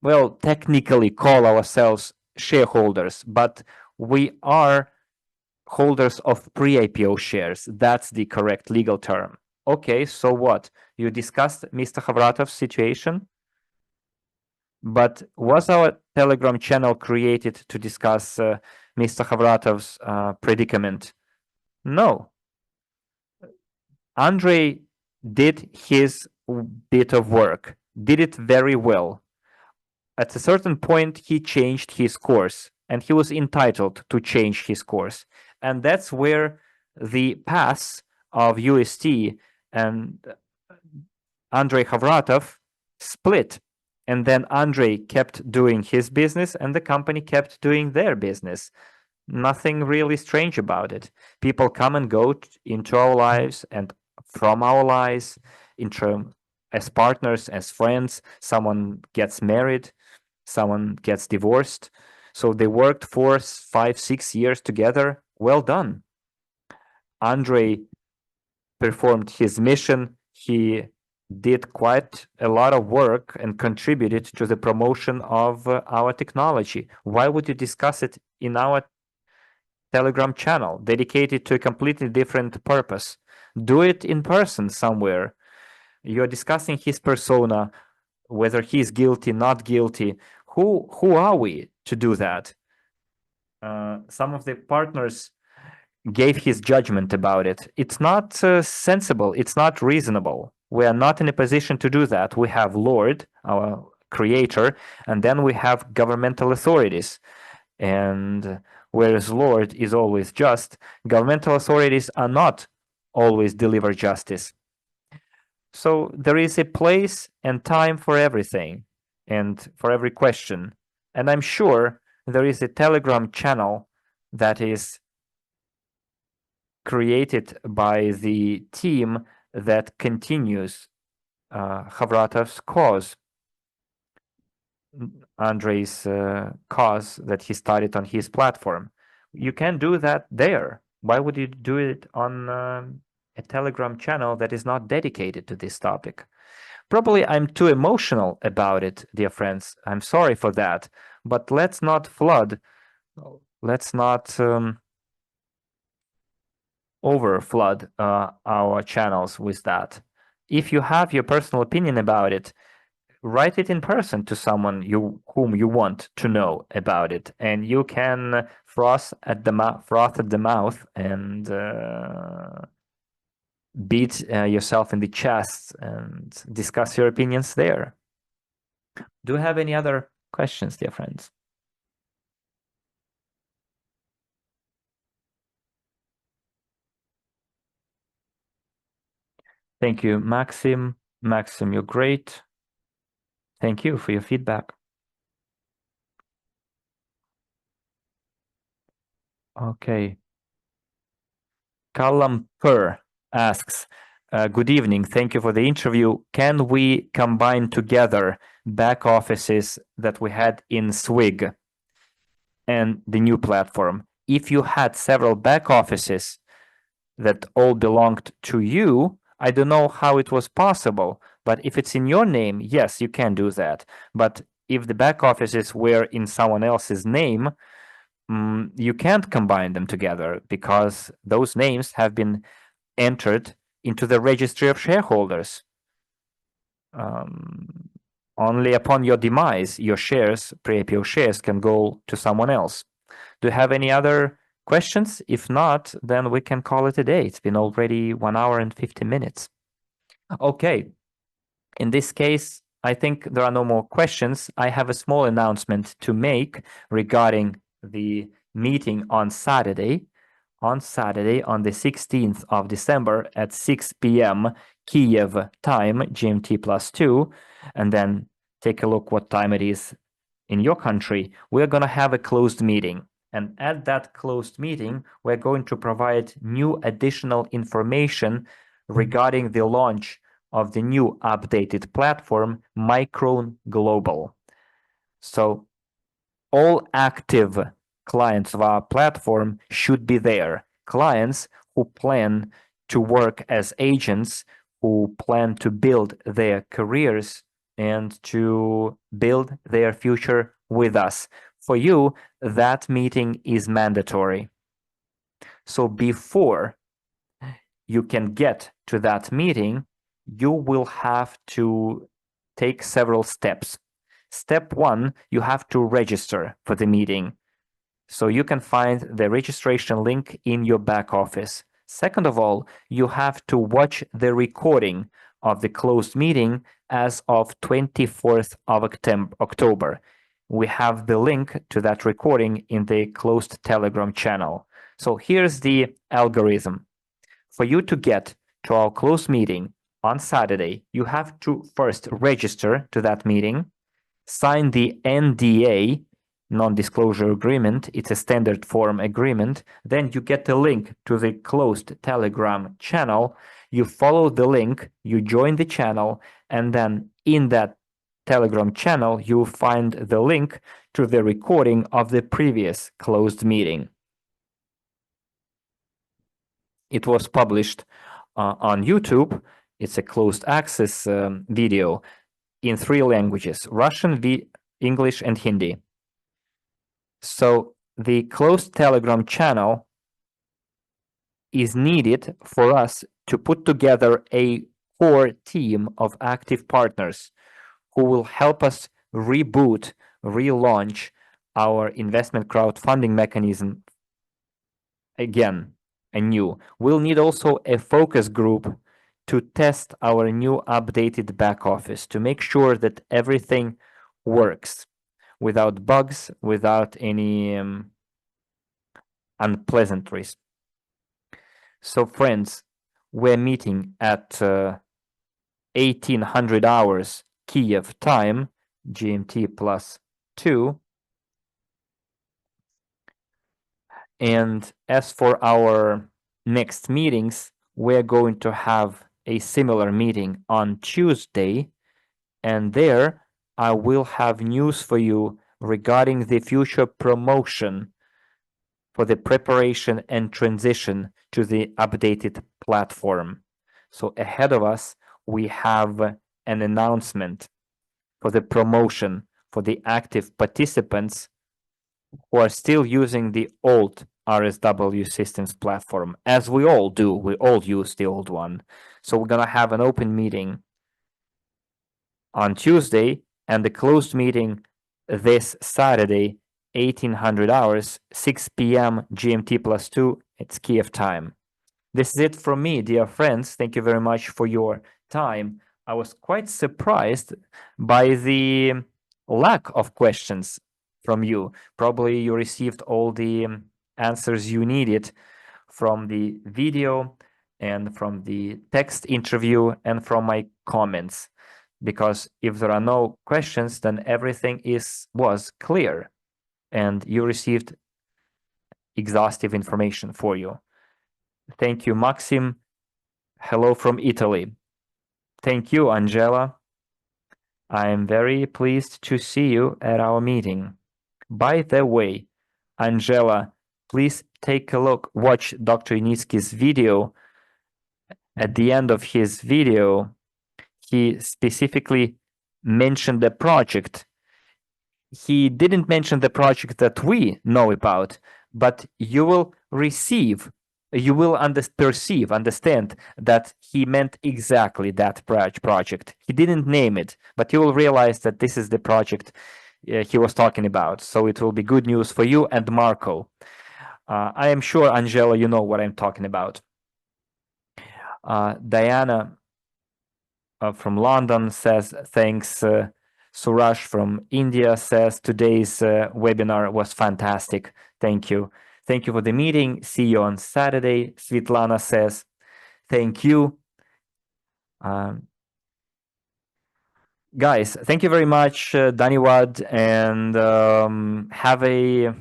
Speaker 1: well, technically call ourselves shareholders, but we are holders of pre-IPO shares. That's the correct legal term. Okay, so what? You discussed Mr. Havratov's situation, but was our Telegram channel created to discuss Mr. Havratov's predicament? No. Andrei did his bit of work, did it very well. At a certain point, he changed his course, and he was entitled to change his course. And that's where the paths of UST and Andrei Havratov split. And then Andrei kept doing his business, and the company kept doing their business. Nothing really strange about it. People come and go into our lives and from our lives, as partners, as friends. Someone gets married, someone gets divorced. So they worked 4, 5, 6 years together. Well done. Andrei performed his mission. He did quite a lot of work and contributed to the promotion of our technology. Why would you discuss it in our Telegram channel dedicated to a completely different purpose? Do it in person somewhere. You're discussing his persona, whether he's guilty, not guilty. Who are we to do that? Some of the partners gave his judgment about it. It's not sensible. It's not reasonable. We are not in a position to do that. We have Lord, our creator, and then we have governmental authorities. And whereas Lord is always just, governmental authorities are not always deliver justice. So there is a place and time for everything and for every question. And I'm sure there is a Telegram channel that is created by the team that continues Havratov's cause, Andrei's cause that he started on his platform. You can do that there. Why would you do it on a Telegram channel that is not dedicated to this topic? Probably I'm too emotional about it, dear friends. I'm sorry for that. But let's not flood, let's not over flood our channels with that. If you have your personal opinion about it, write it in person to someone whom you want to know about it, and you can froth at the mouth and beat yourself in the chest and discuss your opinions there. Do you have any other questions, dear friends? Thank you, Maxim. Maxim, you're great. Thank you for your feedback. Okay. Callum Purr asks, good evening. Thank you for the interview. Can we combine together back offices that we had in Swig and the new platform? If you had several back offices that all belonged to you, I don't know how it was possible, but if it's in your name, yes, you can do that. But if the back offices were in someone else's name, you can't combine them together because those names have been entered into the registry of shareholders. Only upon your demise, your shares, pre-IPO shares, can go to someone else. Do you have any other questions? If not, then we can call it a day. It's been already 1 hour and 50 minutes. Okay. In this case, I think there are no more questions. I have a small announcement to make regarding the meeting on Saturday. on Saturday, on the 16th of December at 6 p.m. Kiev time, GMT +2, and then take a look what time it is in your country. We're going to have a closed meeting. And at that closed meeting, we're going to provide new additional information regarding the launch of the new updated platform, Micron Global. So all active clients of our platform should be there. Clients who plan to work as agents, who plan to build their careers and to build their future with us. For you, that meeting is mandatory. So before you can get to that meeting, you will have to take several steps. Step 1, you have to register for the meeting. So you can find the registration link in your back office. Second of all, you have to watch the recording of the closed meeting as of 24th of October. We have the link to that recording in the closed Telegram channel. So here's the algorithm. For you to get to our closed meeting on Saturday, you have to first register to that meeting, sign the NDA, non-disclosure agreement. It's a standard form agreement. Then you get a link to the closed Telegram channel. You follow the link, you join the channel, and then in that Telegram channel, you find the link to the recording of the previous closed meeting. It was published on YouTube. It's a closed access video in 3 languages, Russian, English, and Hindi. So the closed Telegram channel is needed for us to put together a core team of active partners who will help us reboot, relaunch our investment crowdfunding mechanism again, anew. We'll need also a focus group to test our new updated back office to make sure that everything works without bugs, without any unpleasantries. So friends, we're meeting at 1800 hours Kiev time, GMT +2. And as for our next meetings, we're going to have a similar meeting on Tuesday, and there I will have news for you regarding the future promotion for the preparation and transition to the updated platform. So ahead of us, we have an announcement for the promotion for the active participants who are still using the old RSW systems platform, as we all do. We all use the old one. So we're going to have an open meeting on Tuesday and the closed meeting this Saturday, 1800 hours, 6 p.m. GMT +2. It's Kiev time. This is it from me, dear friends. Thank you very much for your time. I was quite surprised by the lack of questions from you. Probably you received all the answers you needed from the video and from the text interview and from my comments. Because if there are no questions, then everything was clear and you received exhaustive information for you. Thank you, Maxim. Hello from Italy. Thank you, Angela. I am very pleased to see you at our meeting. By the way, Angela, please take a look, watch Dr. Initsky's video. At the end of his video, he specifically mentioned the project. He didn't mention the project that we know about, but you will understand that he meant exactly that project. He didn't name it, but you will realize that this is the project he was talking about. So it will be good news for you and Marco. I am sure, Angela, you know what I'm talking about. Diana from London says, thanks. Suraj from India says, today's webinar was fantastic. Thank you. Thank you for the meeting. See you on Saturday. Svetlana says, thank you. Guys, thank you very much, Daniwad, and have a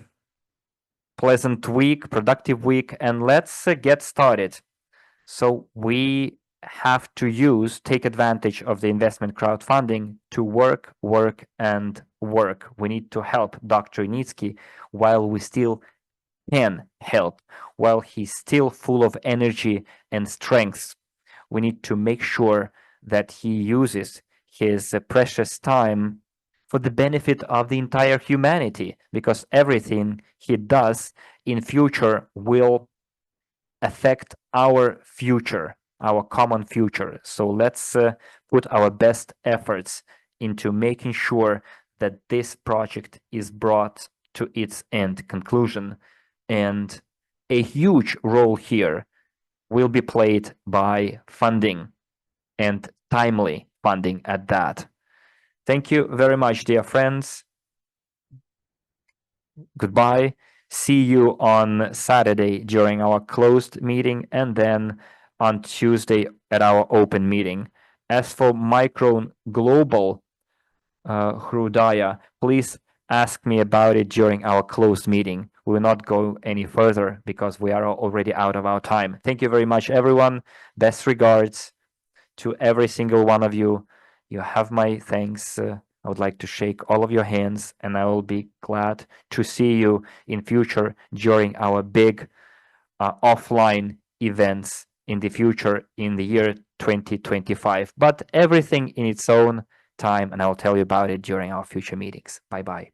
Speaker 1: pleasant week, productive week, and let's get started. So we have to take advantage of the investment crowdfunding to work, and work. We need to help Dr. Nitsky while we still can help, while he's still full of energy and strength. We need to make sure that he uses his precious time for the benefit of the entire humanity, because everything he does in future will affect our future, our common future. So let's put our best efforts into making sure that this project is brought to its end conclusion. And a huge role here will be played by funding, and timely funding at that. Thank you very much, dear friends. Goodbye. See you on Saturday during our closed meeting, and then on Tuesday at our open meeting. As for Micron Global, Hrudaya, please ask me about it during our closed meeting. We will not go any further because we are already out of our time. Thank you very much, everyone. Best regards to every single one of you. You have my thanks. I would like to shake all of your hands, and I will be glad to see you in future during our big offline events in the future in the year 2025. But everything in its own time, and I'll tell you about it during our future meetings. Bye bye.